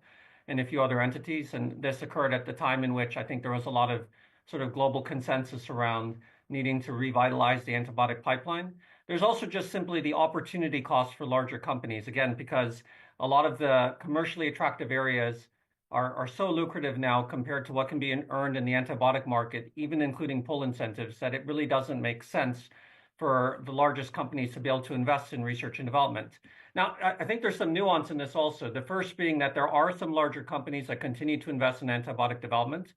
and a few other entities. And this occurred at the time in which I think there was a lot of sort of global consensus around needing to revitalize the antibiotic pipeline. There's also just simply the opportunity cost for larger companies, again, because a lot of the commercially attractive areas are so lucrative now compared to what can be earned in the antibiotic market, even including pull incentives, that it really doesn't make sense for the largest companies to be able to invest in research and development. Now, I think there's some nuance in this also. The first being that there are some larger companies that continue to invest in antibiotic development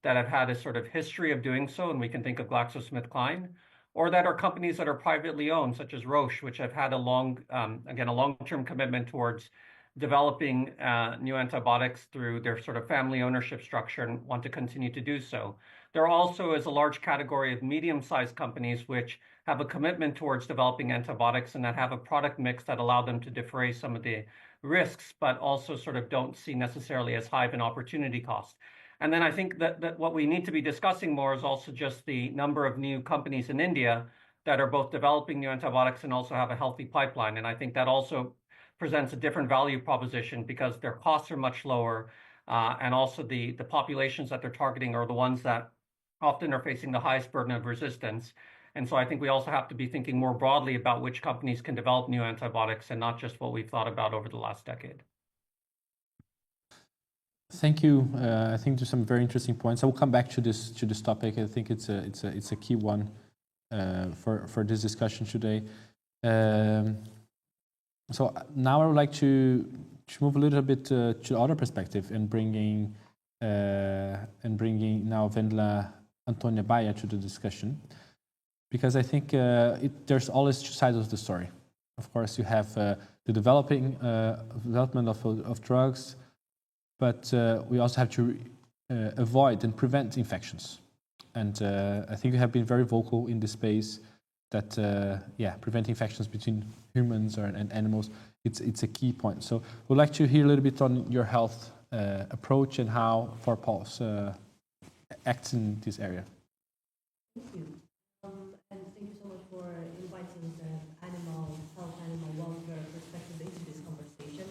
that have had a sort of history of doing so, and we can think of GlaxoSmithKline, or that are companies that are privately owned, such as Roche, which have had a long-term commitment towards developing new antibiotics through their sort of family ownership structure and want to continue to do so. There also is a large category of medium-sized companies which have a commitment towards developing antibiotics and that have a product mix that allow them to defray some of the risks, but also sort of don't see necessarily as high of an opportunity cost. And then I think that what we need to be discussing more is also just the number of new companies in India that are both developing new antibiotics and also have a healthy pipeline. And I think that also presents a different value proposition because their costs are much lower, and also the populations that they're targeting are the ones that often are facing the highest burden of resistance. And so I think we also have to be thinking more broadly about which companies can develop new antibiotics and not just what we've thought about over the last decade. Thank you. I think there's some very interesting points. I will come back to this topic. I think it's a key one for this discussion today. So now I would like to move a little bit to other perspective and bringing now Vendla Antonia Baia to the discussion, because I think there's always two sides of the story. Of course, you have the development of drugs, but we also have to avoid and prevent infections. And I think you have been very vocal in this space that preventing infections between humans and animals, it's a key point. So we'd like to hear a little bit on your health approach and how ForPulse acts in this area. Thank you. And thank you so much for inviting the animal health, animal welfare perspective into this conversation.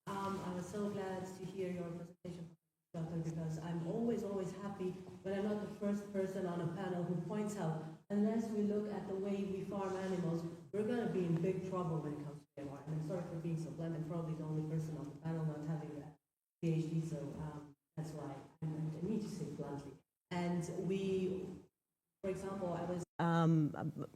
I was so glad to hear your presentation, Doctor, because I'm always happy when I'm not the first person on a panel who points out, unless we look at the way we farm animals, we're going to be in big trouble when it comes to AMR. And I'm sorry for being so blunt. I'm probably the only person on the panel not having a PhD, so That's why I need to say it bluntly. And we, for example,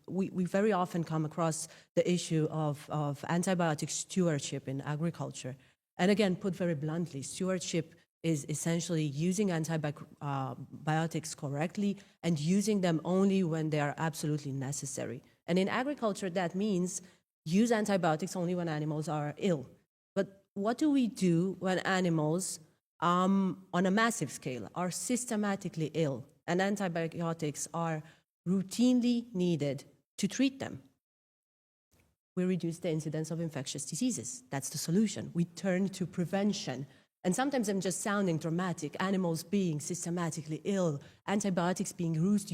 we very often come across the issue of antibiotic stewardship in agriculture. And again, put very bluntly, stewardship is essentially using antibiotics correctly and using them only when they are absolutely necessary. And in agriculture, that means use antibiotics only when animals are ill. But what do we do when animals, on a massive scale, are systematically ill and antibiotics are routinely needed to treat them? We reduce the incidence of infectious diseases. That's the solution. We turn to prevention. And sometimes I'm just sounding dramatic, animals being systematically ill, antibiotics being used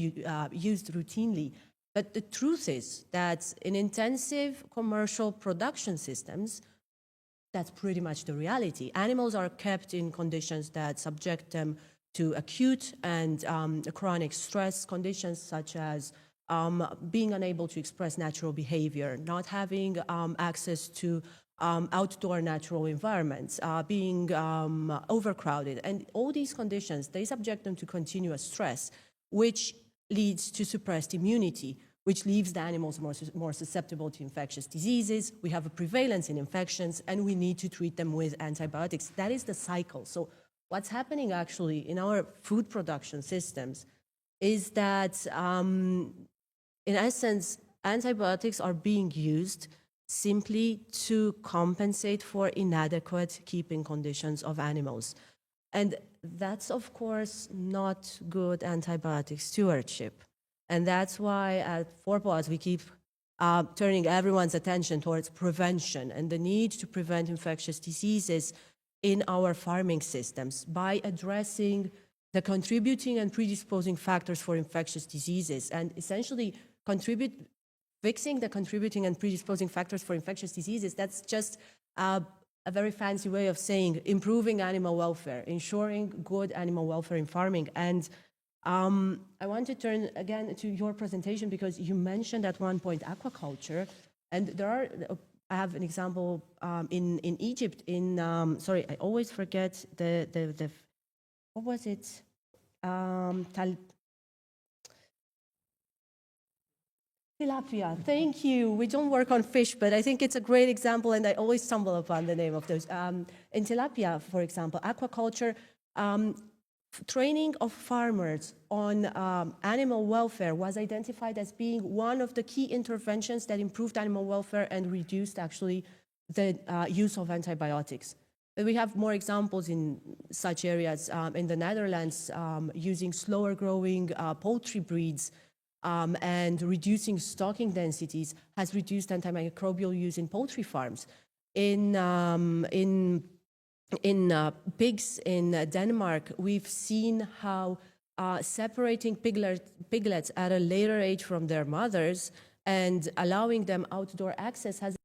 routinely. But the truth is that in intensive commercial production systems, that's pretty much the reality. Animals are kept in conditions that subject them to acute and chronic stress conditions, such as being unable to express natural behavior, not having access to outdoor natural environments, being overcrowded. And all these conditions, they subject them to continuous stress, which leads to suppressed immunity, which leaves the animals more susceptible to infectious diseases. We have a prevalence in infections, and we need to treat them with antibiotics. That is the cycle. So what's happening actually in our food production systems is that, in essence, antibiotics are being used simply to compensate for inadequate keeping conditions of animals. And that's, of course, not good antibiotic stewardship. And that's why at 4PAWS we keep turning everyone's attention towards prevention and the need to prevent infectious diseases in our farming systems by addressing the contributing and predisposing factors for infectious diseases and essentially fixing the contributing and predisposing factors for infectious diseases. That's just a very fancy way of saying improving animal welfare, ensuring good animal welfare in farming. And I want to turn again to your presentation because you mentioned at one point aquaculture, and there are, I have an example in Egypt, sorry, I always forget the what was it? Tilapia, thank you. We don't work on fish, but I think it's a great example, and I always stumble upon the name of those. In tilapia, for example, aquaculture, training of farmers on animal welfare was identified as being one of the key interventions that improved animal welfare and reduced actually the use of antibiotics. But we have more examples in such areas. In the Netherlands, using slower growing poultry breeds and reducing stocking densities has reduced antimicrobial use in poultry farms. In pigs in Denmark, we've seen how separating piglets at a later age from their mothers and allowing them outdoor access has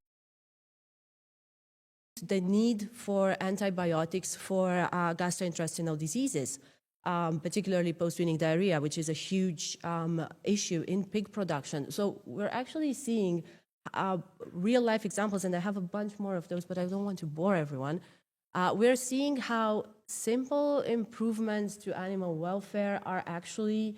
the need for antibiotics for gastrointestinal diseases, particularly post-weaning diarrhea, which is a huge issue in pig production. So we're actually seeing real-life examples, and I have a bunch more of those, but I don't want to bore everyone. We're seeing how simple improvements to animal welfare are actually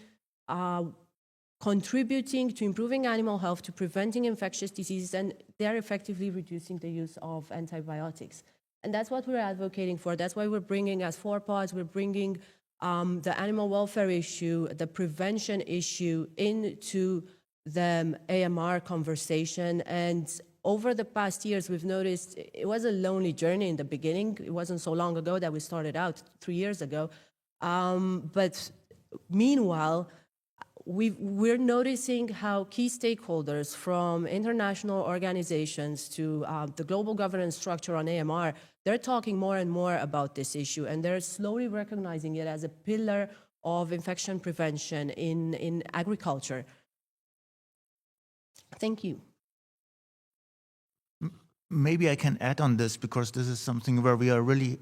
contributing to improving animal health, to preventing infectious diseases, and they're effectively reducing the use of antibiotics. And that's what we're advocating for. That's why we're bringing, as 4PAWS, we're bringing the animal welfare issue, the prevention issue into the AMR conversation. And over the past years, we've noticed it was a lonely journey in the beginning. It wasn't so long ago that we started out, 3 years ago. But meanwhile, we're noticing how key stakeholders from international organizations to the global governance structure on AMR, they're talking more and more about this issue, and they're slowly recognizing it as a pillar of infection prevention in agriculture. Thank you. Maybe I can add on this, because this is something where we are really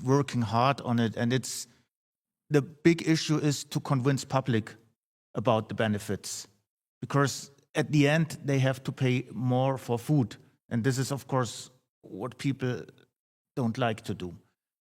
working hard on it, and it's the big issue is to convince public about the benefits, because at the end they have to pay more for food, and this is of course what people don't like to do.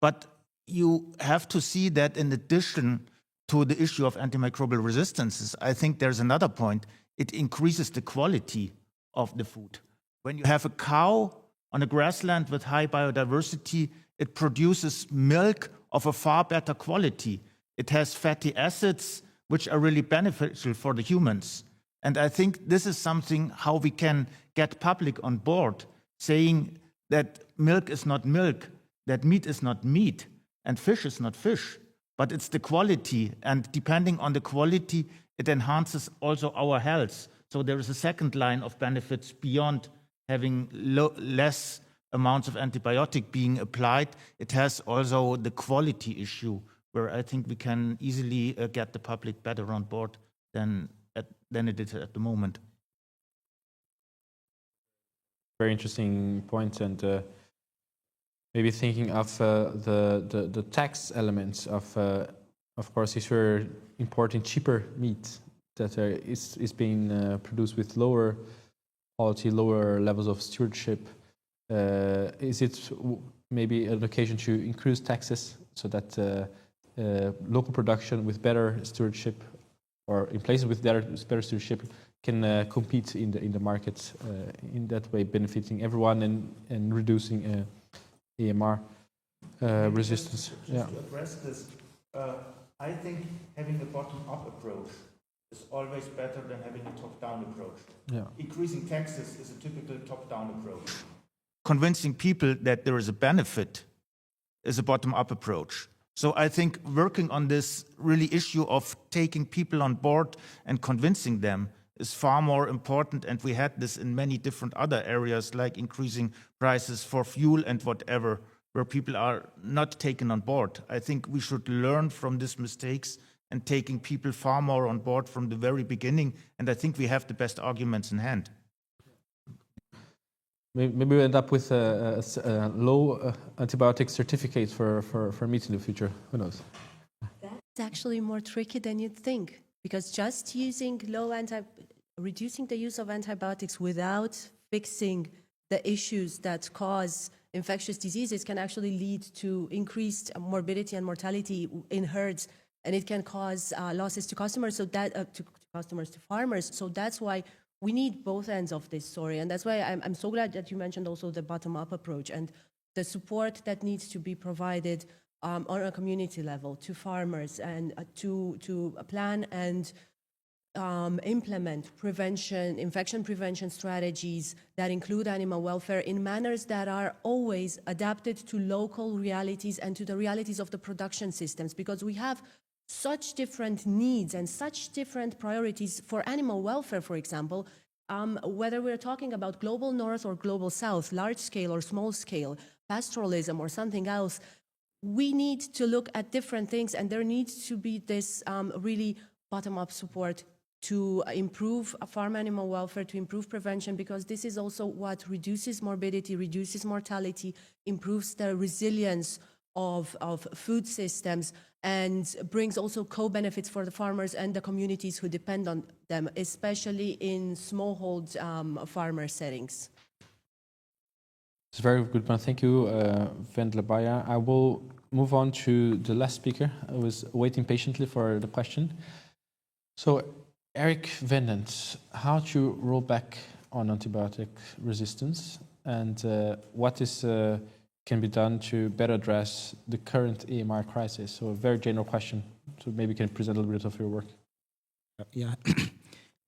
But you have to see that in addition to the issue of antimicrobial resistances, I think there's another point. It increases the quality of the food. When you have a cow on a grassland with high biodiversity, it produces milk of a far better quality. It has fatty acids, which are really beneficial for the humans. And I think this is something how we can get public on board, saying that milk is not milk, that meat is not meat, and fish is not fish, but it's the quality. And depending on the quality, it enhances also our health. So there is a second line of benefits beyond having less amounts of antibiotic being applied. It has also the quality issue, where I think we can easily get the public better on board than it is at the moment. Very interesting point, and maybe thinking of the tax elements of course, if you're importing cheaper meat that is being produced with lower quality, lower levels of stewardship, is it maybe an occasion to increase taxes so that local production with better stewardship, or in places with better stewardship, can compete in the market in that way, benefiting everyone and reducing AMR resistance? Just to address this, I think having a bottom-up approach is always better than having a top-down approach. Yeah. Increasing taxes is a typical top-down approach. Convincing people that there is a benefit is a bottom-up approach. So I think working on this really issue of taking people on board and convincing them is far more important, and we had this in many different other areas, like increasing prices for fuel and whatever, where people are not taken on board. I think we should learn from these mistakes and taking people far more on board from the very beginning, and I think we have the best arguments in hand. Maybe we end up with a low antibiotic certificate for meat in the future. Who knows? That's actually more tricky than you'd think, because just using reducing the use of antibiotics without fixing the issues that cause infectious diseases can actually lead to increased morbidity and mortality in herds, and it can cause losses to customers, to farmers. So that's why we need both ends of this story, and that's why I'm so glad that you mentioned also the bottom-up approach and the support that needs to be provided on a community level to farmers, and to plan and implement infection prevention strategies that include animal welfare in manners that are always adapted to local realities and to the realities of the production systems, because we have such different needs and such different priorities for animal welfare, for example, whether we're talking about global north or global south, large scale or small scale, pastoralism or something else. We need to look at different things, and there needs to be this really bottom-up support to improve farm animal welfare, to improve prevention, because this is also what reduces morbidity, reduces mortality, improves the resilience of food systems, and brings also co-benefits for the farmers and the communities who depend on them, especially in smallhold farmer settings. It's a very good point. Thank you, Vendela. I will move on to the last speaker. I was waiting patiently for the question. So, Eric Vendent, how to roll back on antibiotic resistance, and what can be done to better address the current AMR crisis? So a very general question. So maybe you can present a little bit of your work. Yeah,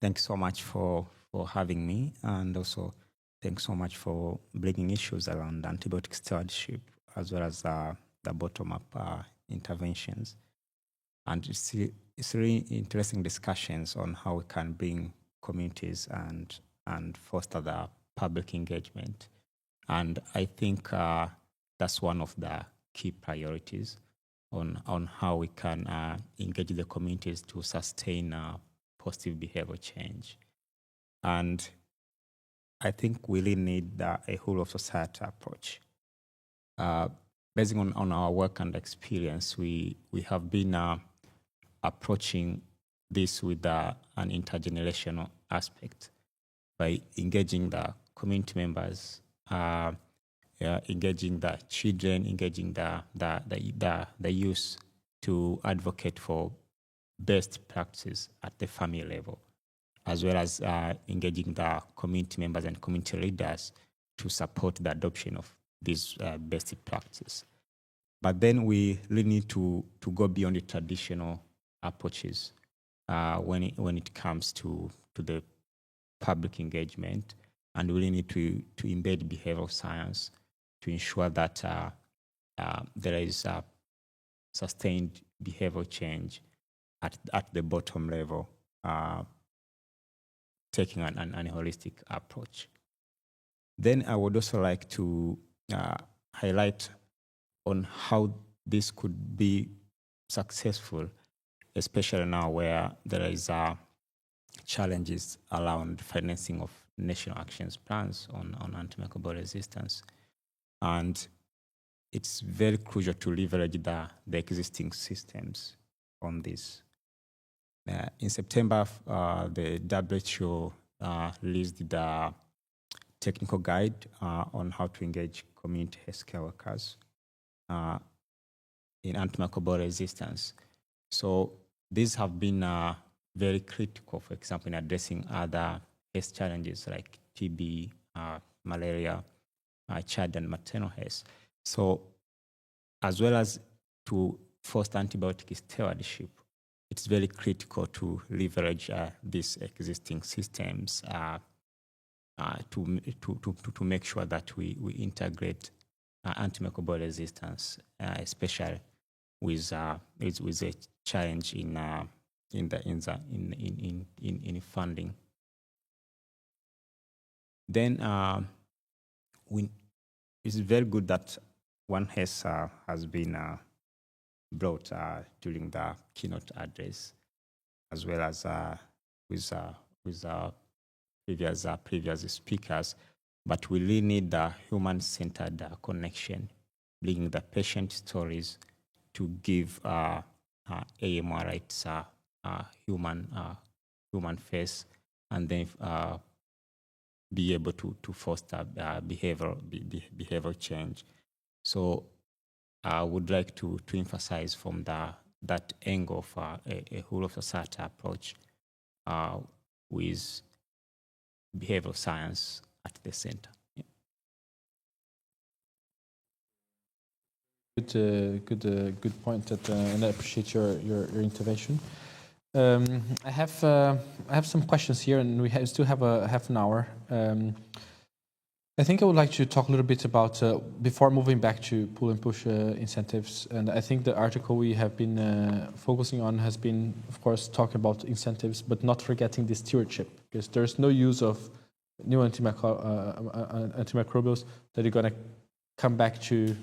thanks so much for having me, and also thanks so much for bringing issues around antibiotic stewardship as well as the bottom-up interventions. And it's really interesting discussions on how we can bring communities and foster the public engagement. And I think that's one of the key priorities on how we can engage the communities to sustain positive behavior change. And I think we really need a whole of society approach. Based on our work and experience, we have been approaching this with an intergenerational aspect by engaging the community members, engaging the children, engaging the youth to advocate for best practices at the family level, as well as engaging the community members and community leaders to support the adoption of these best practices. But then we really need to go beyond the traditional approaches when it comes to the public engagement, and we really need to embed behavioral science to ensure that there is sustained behavioral change at the bottom level, taking an holistic approach. Then I would also like to highlight on how this could be successful, especially now where there is challenges around financing of national action plans on antimicrobial resistance. And it's very crucial to leverage the existing systems on this. In September, the WHO released the technical guide on how to engage community healthcare workers in antimicrobial resistance. So these have been very critical, for example, in addressing other health challenges like TB, malaria, child and maternal health. So as well as to foster antibiotic stewardship, it's very critical to leverage these existing systems to make sure that we integrate antimicrobial resistance, especially with a challenge in funding. Then it's very good that One Health has been brought during the keynote address, as well as with previous speakers. But we really need the human-centered connection, bringing the patient stories to give AMR its human face, and then be able to foster behavioral change. So I would like to emphasize from that angle of a whole of society approach with behavioral science at the center. Yeah. Good point, and I appreciate your intervention. I have some questions here, and we still have a half an hour. I think I would like to talk a little bit about, before moving back to pull and push incentives, and I think the article we have been focusing on has been, of course, talking about incentives, but not forgetting the stewardship, because there's no use of new antimicrobials that are going to come back to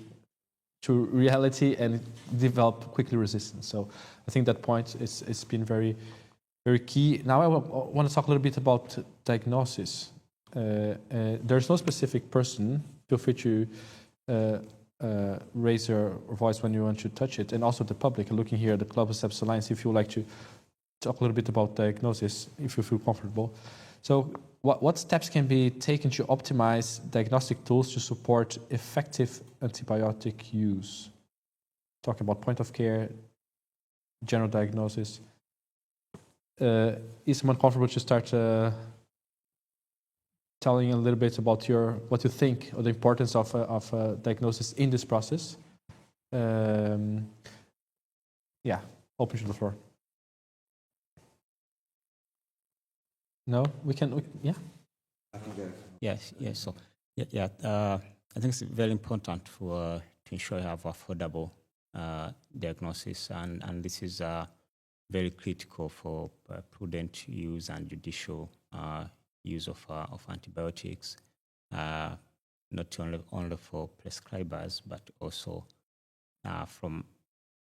reality and develop quickly resistance. So I think that point it's been very, very key. Now I want to talk a little bit about diagnosis. There's no specific person. Feel free to raise your voice when you want to touch it, and also the public. Looking here at the Club of Sepsis Alliance, if you would like to talk a little bit about diagnosis, if you feel comfortable. So what steps can be taken to optimize diagnostic tools to support effective antibiotic use? Talking about point of care, general diagnosis. Is someone comfortable to start telling a little bit about what you think of the importance of diagnosis in this process? Yeah, open to the floor. No, we can. Yeah. I can go. Yes. So, I think it's very important to ensure you have affordable diagnosis, and this is very critical for prudent use and judicial use of antibiotics, not only for prescribers, but also from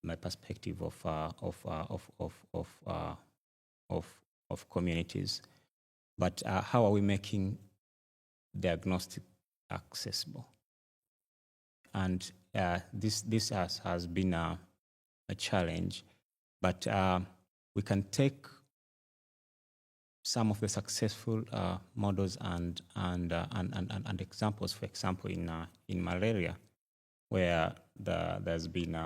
my perspective of communities. But how are we making diagnostic accessible? And this has been a challenge, but we can take some of the successful models and examples, for example, in malaria, where there's been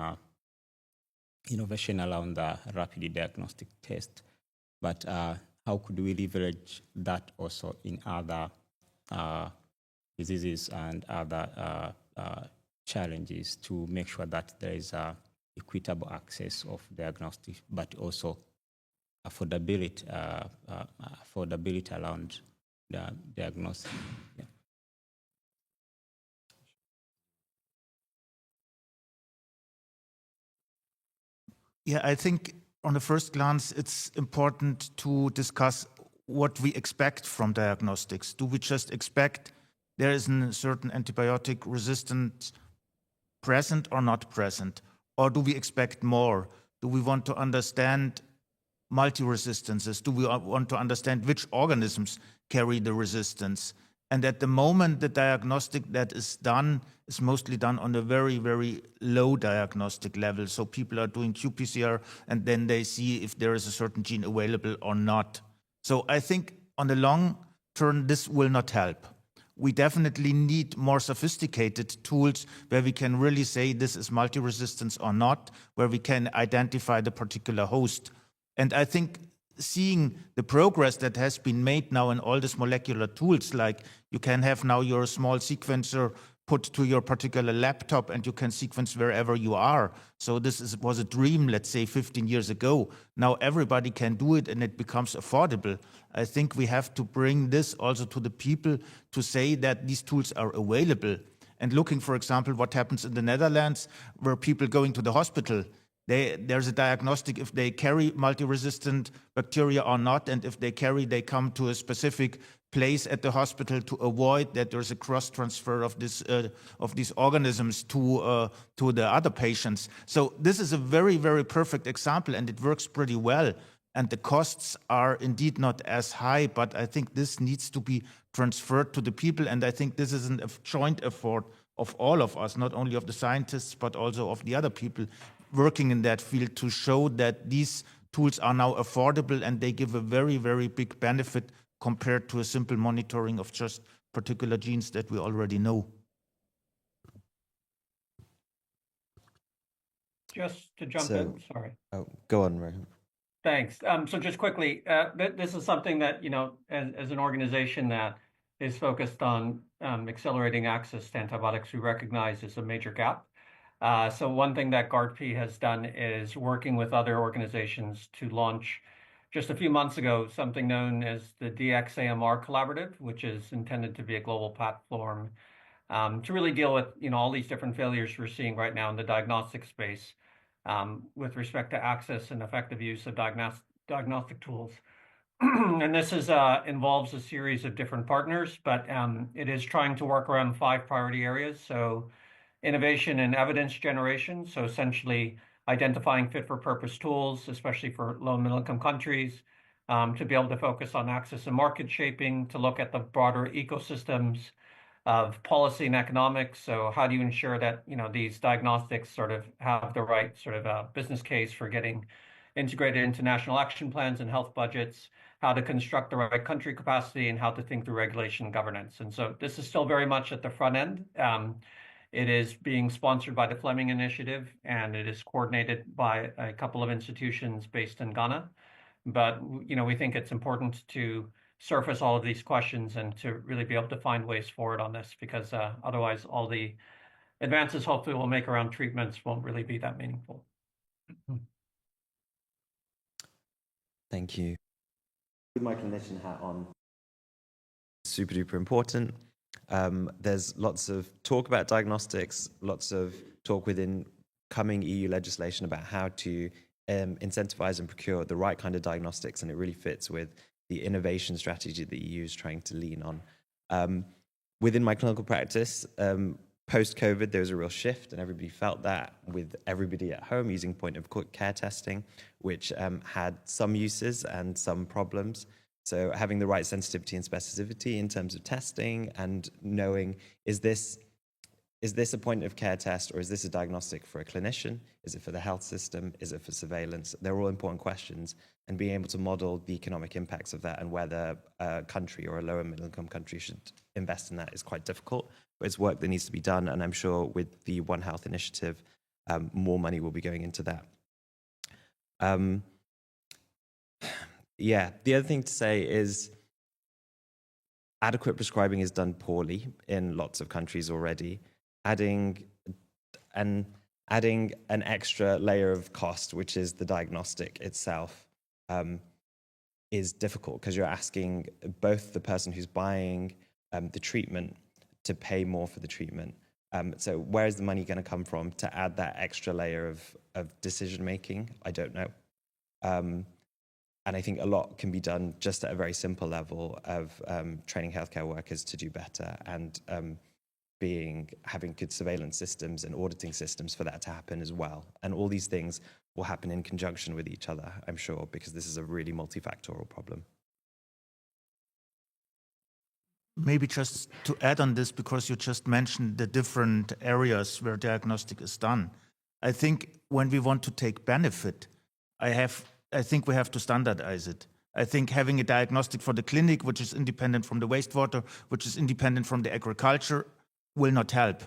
innovation around the rapid diagnostic test. But how could we leverage that also in other diseases and other challenges to make sure that there is equitable access of diagnostic, but also affordability around the diagnosis. Yeah. Yeah, I think on the first glance, it's important to discuss what we expect from diagnostics. Do we just expect there is a certain antibiotic resistance present or not present? Or do we expect more? Do we want to understand multi-resistances? Do we want to understand which organisms carry the resistance? And at the moment, the diagnostic that is done is mostly done on a very, very low diagnostic level. So people are doing qPCR, and then they see if there is a certain gene available or not. So I think on the long term, this will not help. We definitely need more sophisticated tools where we can really say this is multi-resistance or not, where we can identify the particular host. And I think seeing the progress that has been made now in all these molecular tools, like you can have now your small sequencer put to your particular laptop and you can sequence wherever you are. So this was a dream, let's say 15 years ago. Now everybody can do it and it becomes affordable. I think we have to bring this also to the people to say that these tools are available. And looking, for example, what happens in the Netherlands, where people going to the hospital, there's a diagnostic if they carry multi-resistant bacteria or not, and if they carry, they come to a specific place at the hospital to avoid that there's a cross-transfer of these organisms to the other patients. So this is a very, very perfect example, and it works pretty well. And the costs are indeed not as high, but I think this needs to be transferred to the people, and I think this is a joint effort of all of us, not only of the scientists, but also of the other people working in that field, to show that these tools are now affordable and they give a very, very big benefit compared to a simple monitoring of just particular genes that we already know. Just to jump in, sorry. Oh, go on, Rohan. Thanks. So just quickly, this is something that, you know, as an organization that is focused on accelerating access to antibiotics, we recognize is a major gap. So one thing that GARDP has done is working with other organizations to launch just a few months ago something known as the DX AMR Collaborative, which is intended to be a global platform to really deal with, you know, all these different failures we're seeing right now in the diagnostic space with respect to access and effective use of diagnostic tools. And this is involves a series of different partners, but it is trying to work around 5 priority areas. So innovation and evidence generation, so essentially identifying fit-for-purpose tools, especially for low and middle-income countries, to be able to focus on access and market shaping, to look at the broader ecosystems of policy and economics. So how do you ensure that, you know, these diagnostics sort of have the right sort of business case for getting integrated into national action plans and health budgets, how to construct the right country capacity, and how to think through regulation and governance. And so this is still very much at the front end. It is being sponsored by the Fleming Initiative, and it is coordinated by a couple of institutions based in Ghana. But, you know, we think it's important to surface all of these questions and to really be able to find ways forward on this, because otherwise all the advances hopefully we'll make around treatments won't really be that meaningful. Thank you. With my clinician hat on, super duper important. There's lots of talk about diagnostics, lots of talk within coming EU legislation about how to incentivize and procure the right kind of diagnostics, and it really fits with the innovation strategy that the EU is trying to lean on. Within my clinical practice, post-COVID, there was a real shift, and everybody felt that with everybody at home using point-of-care testing, which had some uses and some problems. So having the right sensitivity and specificity in terms of testing and knowing, is this is this a point of care test, or is this a diagnostic for a clinician? Is it for the health system? Is it for surveillance? They're all important questions, and being able to model the economic impacts of that and whether a country or a lower middle income country should invest in that is quite difficult, but it's work that needs to be done. And I'm sure with the One Health initiative, more money will be going into that. Yeah, the other thing to say is adequate prescribing is done poorly in lots of countries already. Adding an extra layer of cost, which is the diagnostic itself, is difficult because you're asking both the person who's buying the treatment to pay more for the treatment. So where is the money going to come from to add that extra layer of decision making? I don't know. And I think a lot can be done just at a very simple level of training healthcare workers to do better and having good surveillance systems and auditing systems for that to happen as well. And all these things will happen in conjunction with each other, I'm sure, because this is a really multifactorial problem. Maybe just to add on this, because you just mentioned the different areas where diagnostic is done. I think when we want to take benefit, I think we have to standardize it. I think having a diagnostic for the clinic, which is independent from the wastewater, which is independent from the agriculture, will not help.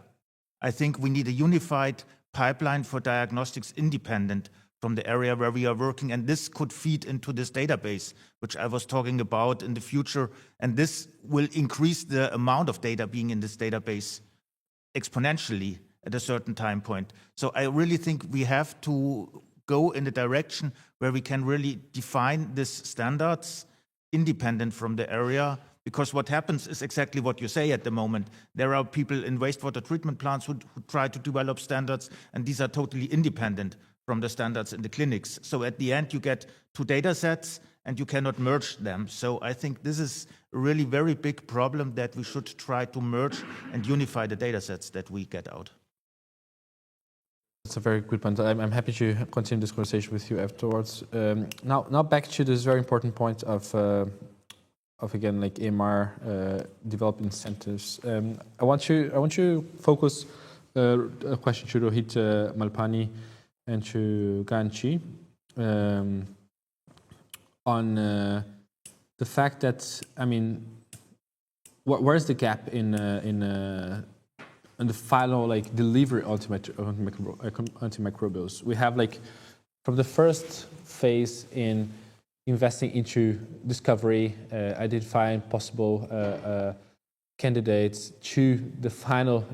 I think we need a unified pipeline for diagnostics independent from the area where we are working, and this could feed into this database, which I was talking about in the future, and this will increase the amount of data being in this database exponentially at a certain time point. So I really think we have to go in the direction where we can really define these standards independent from the area, because what happens is exactly what you say at the moment. There are people in wastewater treatment plants who try to develop standards, and these are totally independent from the standards in the clinics. So at the end, you get two data sets and you cannot merge them. So I think this is a really very big problem that we should try to merge and unify the data sets that we get out. That's a very good point. I'm happy to continue this conversation with you afterwards. Now back to this very important point of again, like AMR develop incentives. I want to focus a question to Rohit Malpani and to Ganchi on the fact that, I mean, where's the gap in the final like delivery of antimicrobials? We have like from the first phase in investing into discovery, identifying possible candidates, to the final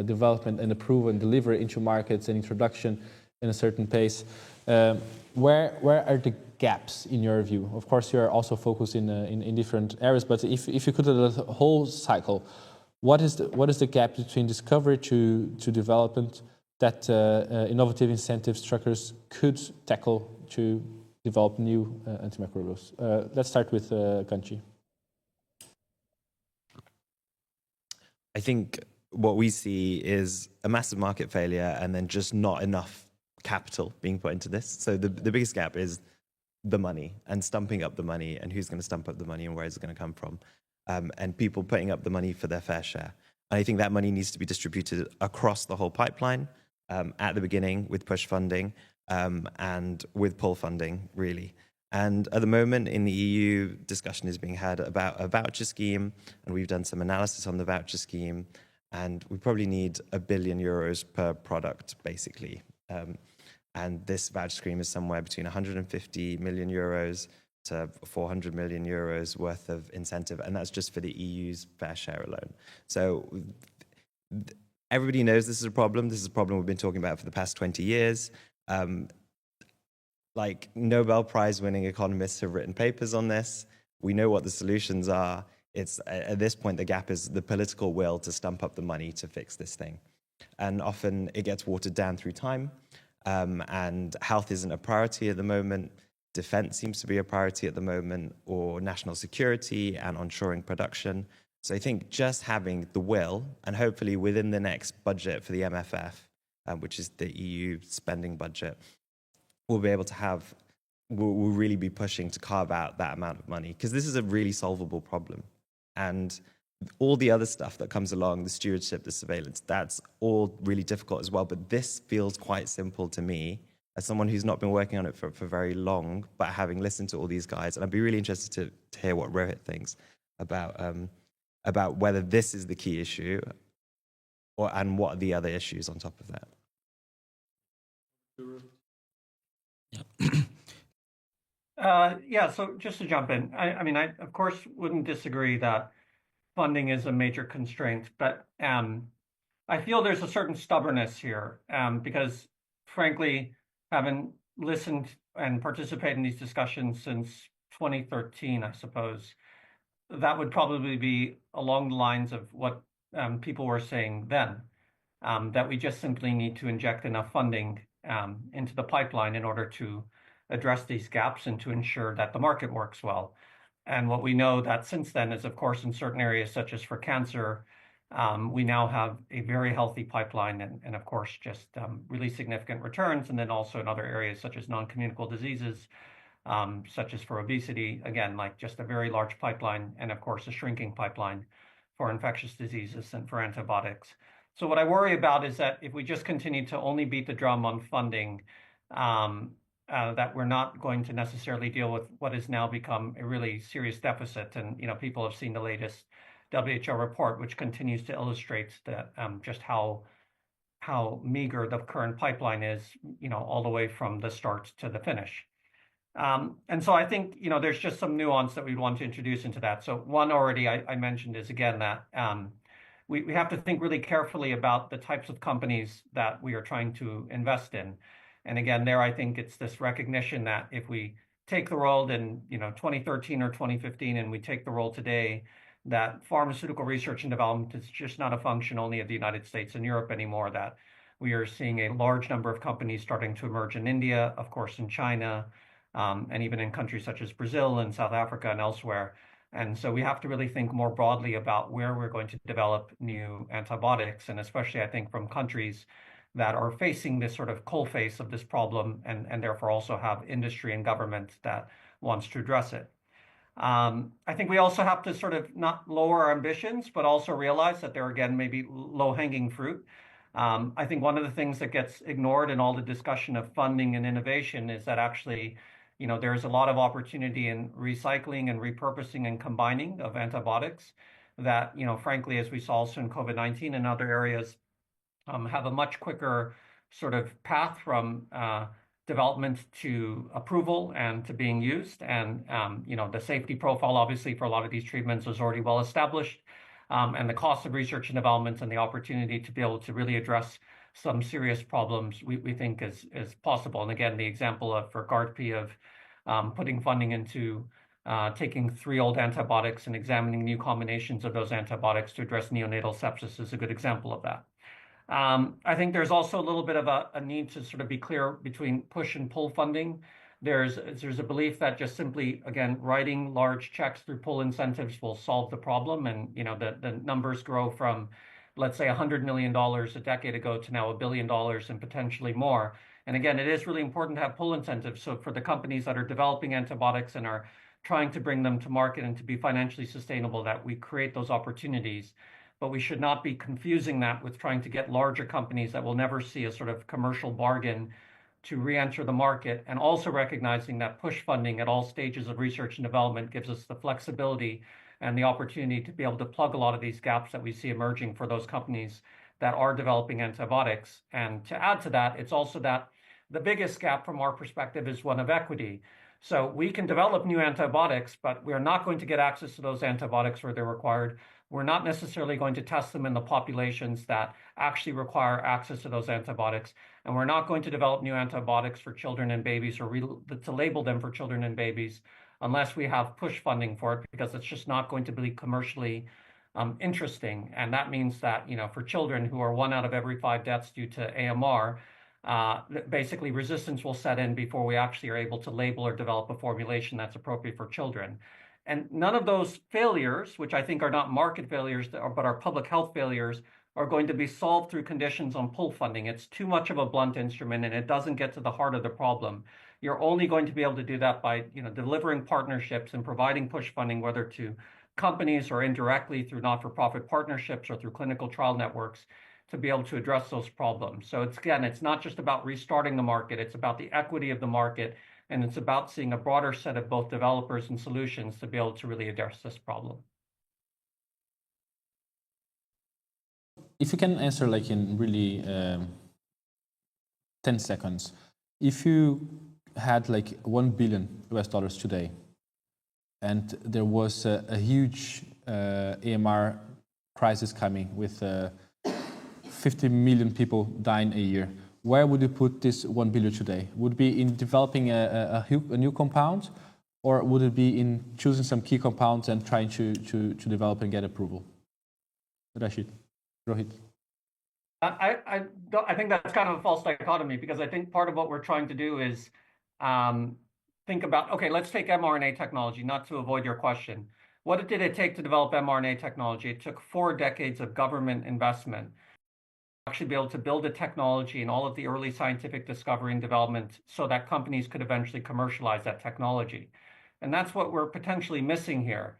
development and approval and delivery into markets and introduction in a certain pace. Where are the gaps in your view? Of course, you are also focused in different areas, but if you could do the whole cycle, what is the gap between discovery to development that innovative incentive structures could tackle to develop new antimicrobials? Let's start with Ganchi. I think what we see is a massive market failure and then just not enough capital being put into this. So the biggest gap is the money and stumping up the money, and who's going to stump up the money and where is it going to come from, and people putting up the money for their fair share. And I think that money needs to be distributed across the whole pipeline at the beginning with push funding and with pull funding, really. And at the moment in the EU, discussion is being had about a voucher scheme, and we've done some analysis on the voucher scheme, and we probably need €1 billion per product, basically. And this voucher scheme is somewhere between 150 million euros to 400 million euros worth of incentive, and that's just for the EU's fair share alone. So everybody knows this is a problem. This is a problem we've been talking about for the past 20 years. Like Nobel Prize winning economists have written papers on this. We know what the solutions are. It's at this point, the gap is the political will to stump up the money to fix this thing. And often it gets watered down through time. And health isn't a priority at the moment. Defense seems to be a priority at the moment, or national security and onshoring production. So I think just having the will, and hopefully within the next budget for the MFF, which is the EU spending budget, we'll be able to have, we'll really be pushing to carve out that amount of money, because this is a really solvable problem. And all the other stuff that comes along, the stewardship, the surveillance, that's all really difficult as well. But this feels quite simple to me as someone who's not been working on it for very long, but having listened to all these guys. And I'd be really interested to hear what Rohit thinks about whether this is the key issue and what are the other issues on top of that. Yeah, so just to jump in, I mean, I of course wouldn't disagree that funding is a major constraint, but I feel there's a certain stubbornness here because, frankly, having listened and participated in these discussions since 2013, I suppose, that would probably be along the lines of what people were saying then, that we just simply need to inject enough funding into the pipeline in order to address these gaps and to ensure that the market works well. And what we know that since then is, of course, in certain areas such as for cancer, we now have a very healthy pipeline and of course, just really significant returns. And then also in other areas such as non-communicable diseases, such as for obesity, again, like just a very large pipeline and of course, a shrinking pipeline for infectious diseases and for antibiotics. So what I worry about is that if we just continue to only beat the drum on funding, that we're not going to necessarily deal with what has now become a really serious deficit. And, you know, people have seen the latest WHO report, which continues to illustrate that just how meager the current pipeline is, you know, all the way from the start to the finish. And so I think, you know, there's just some nuance that we'd want to introduce into that. So one already I mentioned is, again, that we have to think really carefully about the types of companies that we are trying to invest in. And again, there I think it's this recognition that if we take the role in 2013 or 2015 and we take the role today, that pharmaceutical research and development is just not a function only of the United States and Europe anymore, that we are seeing a large number of companies starting to emerge in India, of course in China, and even in countries such as Brazil and South Africa and elsewhere. And so we have to really think more broadly about where we're going to develop new antibiotics, and especially I think from countries that are facing this sort of coalface of this problem and therefore also have industry and government that wants to address it. I think we also have to sort of not lower our ambitions, but also realize that there again may be low-hanging fruit. I think one of the things that gets ignored in all the discussion of funding and innovation is that actually, you know, there's a lot of opportunity in recycling and repurposing and combining of antibiotics that, you know, frankly, as we saw also in COVID-19 and other areas, have a much quicker sort of path from development to approval and to being used. And, you know, the safety profile, obviously, for a lot of these treatments is already well established. And the cost of research and development and the opportunity to be able to really address some serious problems we think is possible. And again, the example for GARDP of putting funding into taking 3 old antibiotics and examining new combinations of those antibiotics to address neonatal sepsis is a good example of that. I think there's also a little bit of a need to sort of be clear between push and pull funding. There's a belief that just simply, again, writing large checks through pull incentives will solve the problem. And, you know, the numbers grow from, let's say, $100 million a decade ago to now $1 billion and potentially more. And again, it is really important to have pull incentives. So for the companies that are developing antibiotics and are trying to bring them to market and to be financially sustainable, that we create those opportunities. But we should not be confusing that with trying to get larger companies that will never see a sort of commercial bargain to re-enter the market, and also recognizing that push funding at all stages of research and development gives us the flexibility and the opportunity to be able to plug a lot of these gaps that we see emerging for those companies that are developing antibiotics. And to add to that, it's also that the biggest gap from our perspective is one of equity. So we can develop new antibiotics, but we're not going to get access to those antibiotics where they're required. We're not necessarily going to test them in the populations that actually require access to those antibiotics. And we're not going to develop new antibiotics for children and babies or to label them for children and babies unless we have push funding for it, because it's just not going to be commercially interesting. And that means that, you know, for children who are 1 out of every 5 deaths due to AMR, basically resistance will set in before we actually are able to label or develop a formulation that's appropriate for children. And none of those failures, which I think are not market failures, but are public health failures, are going to be solved through conditions on pull funding. It's too much of a blunt instrument, and it doesn't get to the heart of the problem. You're only going to be able to do that by, you know, delivering partnerships and providing push funding, whether to companies or indirectly through not-for-profit partnerships or through clinical trial networks to be able to address those problems. So it's not just about restarting the market, it's about the equity of the market, and it's about seeing a broader set of both developers and solutions to be able to really address this problem. If you can answer like in really 10 seconds, if you had like $1 billion US today, and there was a huge AMR crisis coming with 50 million people dying a year, where would you put this 1 billion today? Would it be in developing a new compound, or would it be in choosing some key compounds and trying to develop and get approval? Rashid, Rohit. I think that's kind of a false dichotomy, because I think part of what we're trying to do is think about, okay, let's take mRNA technology, not to avoid your question. What did it take to develop mRNA technology? It took 4 decades of government investment to actually be able to build a technology and all of the early scientific discovery and development so that companies could eventually commercialize that technology. And that's what we're potentially missing here.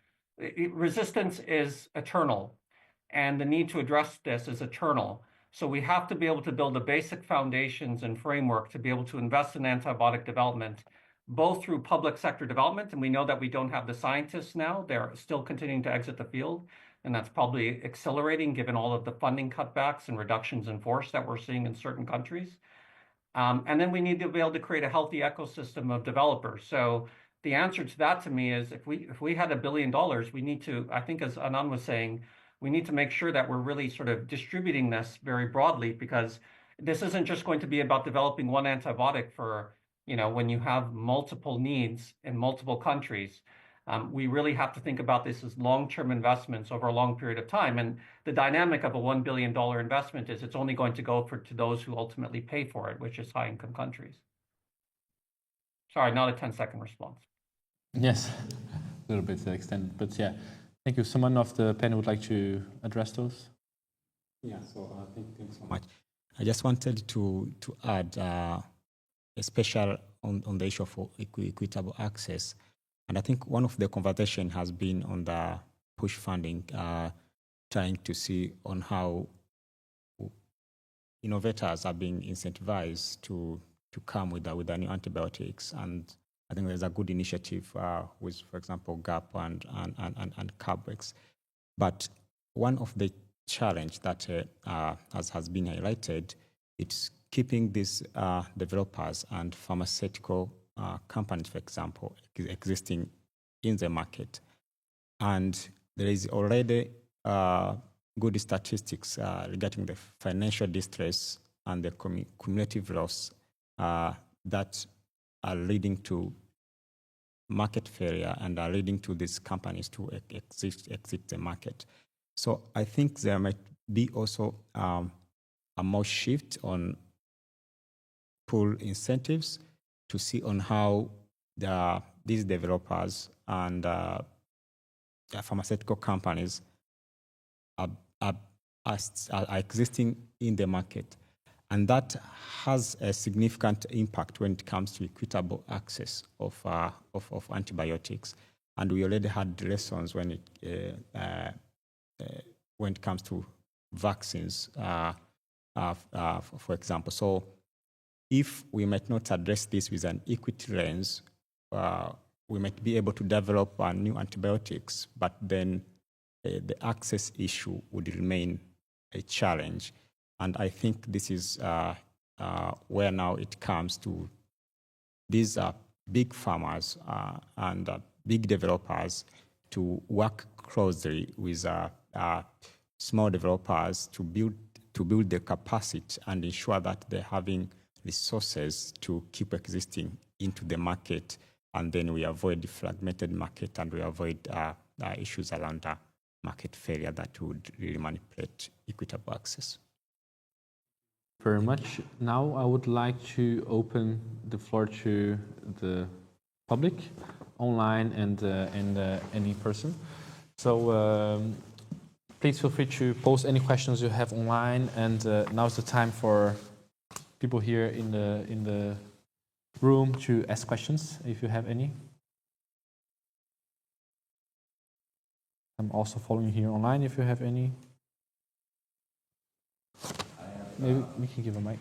Resistance is eternal, and the need to address this is eternal. So we have to be able to build the basic foundations and framework to be able to invest in antibiotic development, both through public sector development, and we know that we don't have the scientists now. They're still continuing to exit the field, and that's probably accelerating given all of the funding cutbacks and reductions in force that we're seeing in certain countries. And then we need to be able to create a healthy ecosystem of developers. So the answer to that to me is if we had $1 billion, we need to, I think as Anand was saying, we need to make sure that we're really sort of distributing this very broadly, because this isn't just going to be about developing one antibiotic for, when you have multiple needs in multiple countries. We really have to think about this as long-term investments over a long period of time. And the dynamic of a $1 billion investment is it's only going to go to those who ultimately pay for it, which is high-income countries. Sorry, not a 10-second response. Yes, a little bit extended, but yeah. Thank you. Someone of the panel would like to address those? Yeah, so thanks so much. I just wanted to add a special on the issue of equitable access. And I think one of the conversation has been on the push funding, trying to see on how innovators are being incentivized to come with the new antibiotics. And I think there's a good initiative with, for example, GAP and Cabrex. But one of the challenge that has been highlighted, it's keeping these developers and pharmaceutical companies, for example, existing in the market. And there is already good statistics regarding the financial distress and the cumulative loss that are leading to market failure and are leading to these companies to exit the market. So I think there might be also a more shift on pull incentives to see on how these developers and pharmaceutical companies are existing in the market. And that has a significant impact when it comes to equitable access of antibiotics. And we already had lessons when it comes to vaccines, for example. So if we might not address this with an equity lens, we might be able to develop new antibiotics, but then the access issue would remain a challenge. And I think this is where now it comes to these big farmers and big developers to work closely with small developers to build the capacity and ensure that they're having resources to keep existing into the market, and then we avoid the fragmented market and we avoid issues around market failure that would really manipulate equitable access. Very much. Now I would like to open the floor to the public, online and any person. So please feel free to post any questions you have online, and now's the time for people here in the room to ask questions if you have any. I'm also following here online if you have any. Maybe we can give a mic.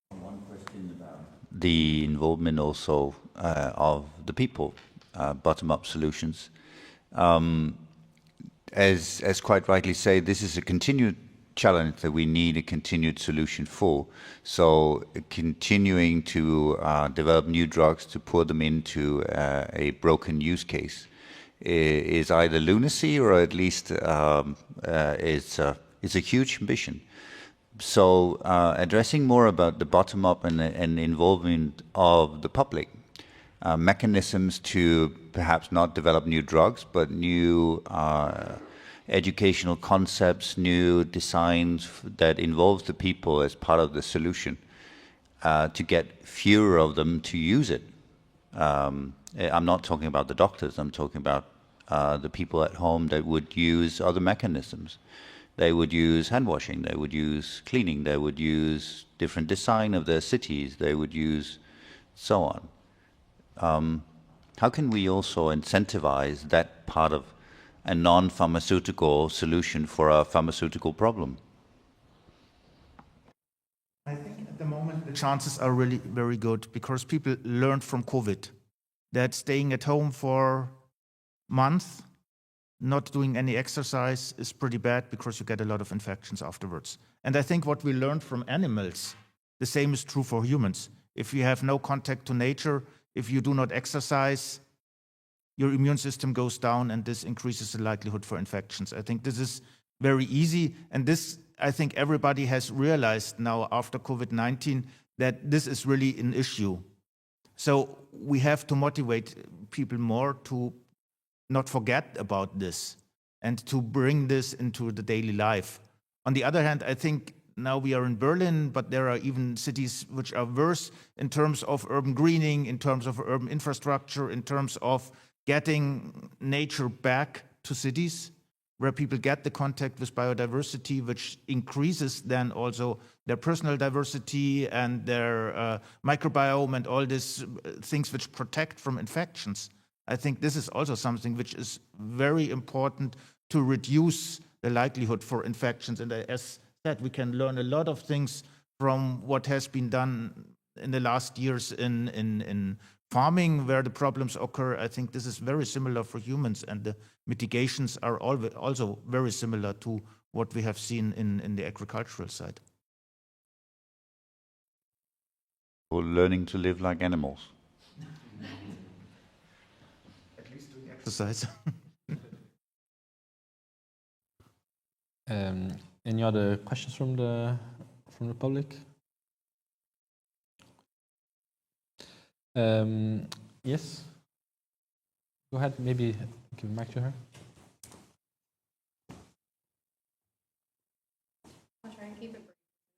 One question about the involvement also of the people, bottom-up solutions. As quite rightly say, this is a continued challenge that we need a continued solution for. So continuing to develop new drugs to pour them into a broken use case is either lunacy or at least it's a huge ambition. So addressing more about the bottom-up and involvement of the public, mechanisms to perhaps not develop new drugs, but new educational concepts, new designs that involve the people as part of the solution, to get fewer of them to use it. I'm not talking about the doctors, I'm talking about the people at home that would use other mechanisms. They would use hand washing, they would use cleaning, they would use different design of their cities, they would use so on. How can we also incentivize that part of a non-pharmaceutical solution for a pharmaceutical problem? I think at the moment the chances are really very good because people learned from COVID that staying at home for months, not doing any exercise is pretty bad because you get a lot of infections afterwards. And I think what we learned from animals, the same is true for humans. If you have no contact to nature, if you do not exercise, your immune system goes down and this increases the likelihood for infections. I think this is very easy. And this, I think everybody has realized now after COVID-19 that this is really an issue. So we have to motivate people more to not forget about this and to bring this into the daily life. On the other hand, I think now we are in Berlin, but there are even cities which are worse in terms of urban greening, in terms of urban infrastructure, in terms of getting nature back to cities where people get the contact with biodiversity, which increases then also their personal diversity and their microbiome and all these things which protect from infections. I think this is also something which is very important to reduce the likelihood for infections. And as said, we can learn a lot of things from what has been done in the last years in farming where the problems occur. I think this is very similar for humans, and the mitigations are also very similar to what we have seen in the agricultural side. Or learning to live like animals. At least doing exercise. Any other questions from the public? Yes. Go ahead. Maybe give a mic to her. I'll try and keep it brief.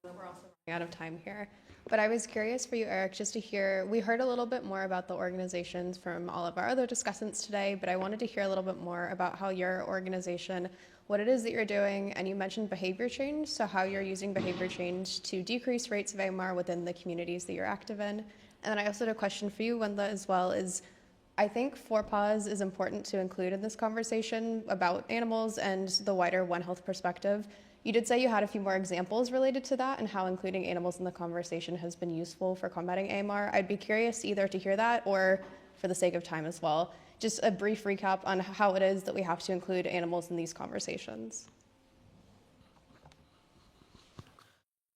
We're also running out of time here. But I was curious for you, Eric, just to hear, we heard a little bit more about the organizations from all of our other discussants today, but I wanted to hear a little bit more about how your organization, what it is that you're doing, and you mentioned behavior change, so how you're using behavior change to decrease rates of AMR within the communities that you're active in. And then I also had a question for you, Wendla, as well, is I think 4PAWS is important to include in this conversation about animals and the wider One Health perspective. You did say you had a few more examples related to that and how including animals in the conversation has been useful for combating AMR. I'd be curious either to hear that or, for the sake of time as well, just a brief recap on how it is that we have to include animals in these conversations.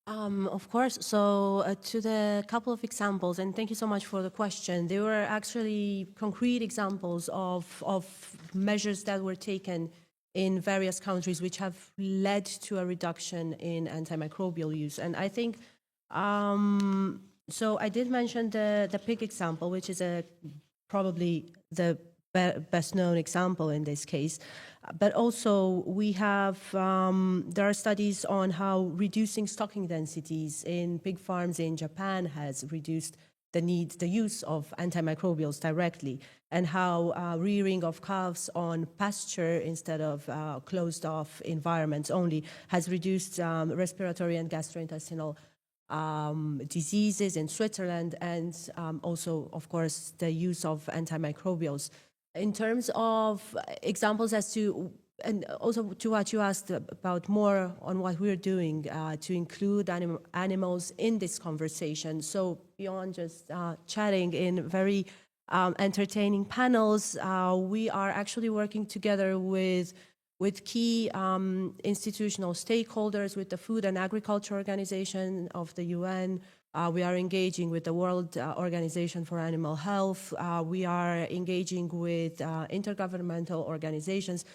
Of course. So to the couple of examples, and thank you so much for the question. They were actually concrete examples of measures that were taken in various countries which have led to a reduction in antimicrobial use. And I think, so I did mention the pig example, which is probably the best known example in this case. But also we have, there are studies on how reducing stocking densities in pig farms in Japan has reduced the use of antimicrobials directly, and how rearing of calves on pasture instead of closed off environments only has reduced respiratory and gastrointestinal diseases in Switzerland, and also, of course, the use of antimicrobials. In terms of examples as to, and also to what you asked about more on what we're doing to include animals in this conversation. So beyond just chatting in very entertaining panels, we are actually working together with key institutional stakeholders, with the Food and Agriculture Organization of the UN. We are engaging with the World Organization for Animal Health. We are engaging with intergovernmental organizations,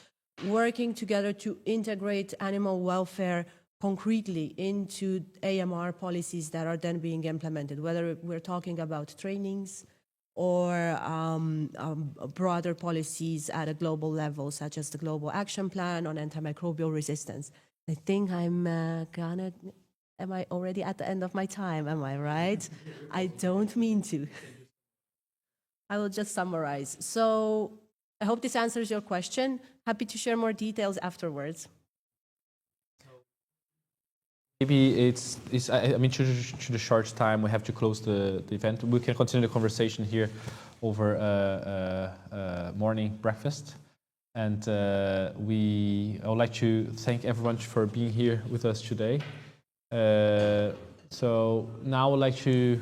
working together to integrate animal welfare concretely into AMR policies that are then being implemented, whether we're talking about trainings or broader policies at a global level, such as the Global Action Plan on Antimicrobial Resistance. I think am I already at the end of my time? Am I right? I don't mean to. I will just summarize. So I hope this answers your question. Happy to share more details afterwards. Maybe I mean, to the short time, we have to close the event. We can continue the conversation here over morning breakfast. And I would like to thank everyone for being here with us today. So now I would like to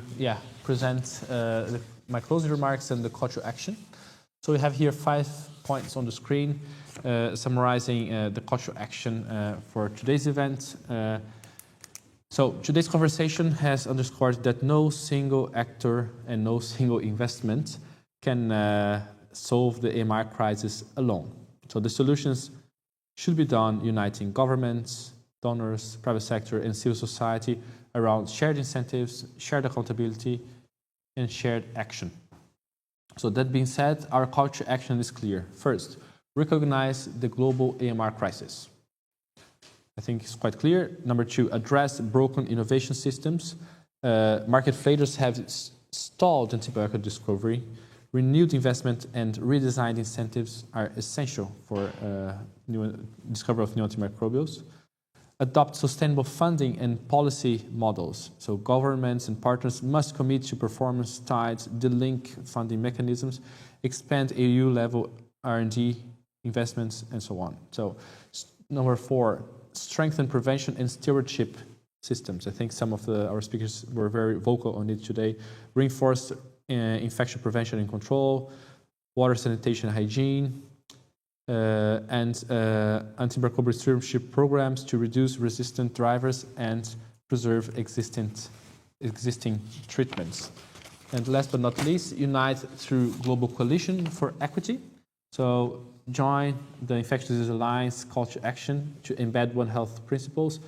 present my closing remarks and the call to action. So we have here 5 points on the screen summarizing the call to action for today's event. So today's conversation has underscored that no single actor and no single investment can solve the AMR crisis alone. So the solutions should be done uniting governments, donors, private sector, and civil society around shared incentives, shared accountability, and shared action. So that being said, our call to action is clear. First, recognize the global AMR crisis. I think it's quite clear. Number 2, address broken innovation systems. Market failures have stalled antibiotic discovery. Renewed investment and redesigned incentives are essential for new discovery of new antimicrobials. Adopt sustainable funding and policy models. So governments and partners must commit to performance-tied, delink funding mechanisms, expand EU-level R&D investments, and so on. So number 4, strengthen prevention and stewardship systems. I think some of our speakers were very vocal on it today. Reinforce infection prevention and control, water sanitation and hygiene, and antimicrobial stewardship programs to reduce resistant drivers and preserve existing treatments. And last but not least, unite through Global Coalition for Equity. So join the Infectious Disease Alliance call to action to embed One Health principles,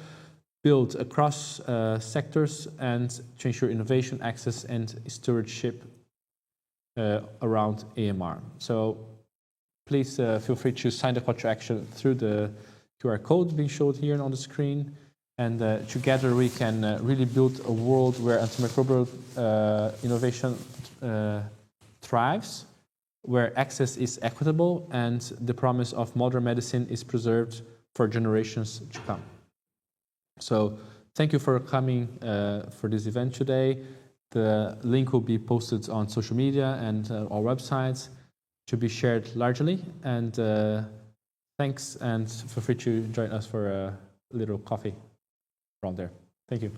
build across sectors, and to ensure innovation, access, and stewardship around AMR. So please feel free to sign the call to action through the QR code being showed here on the screen. And together we can really build a world where antimicrobial innovation thrives, where access is equitable, and the promise of modern medicine is preserved for generations to come. So thank you for coming for this event today. The link will be posted on social media and our websites to be shared largely. And thanks, and feel free to join us for a little coffee around there. Thank you.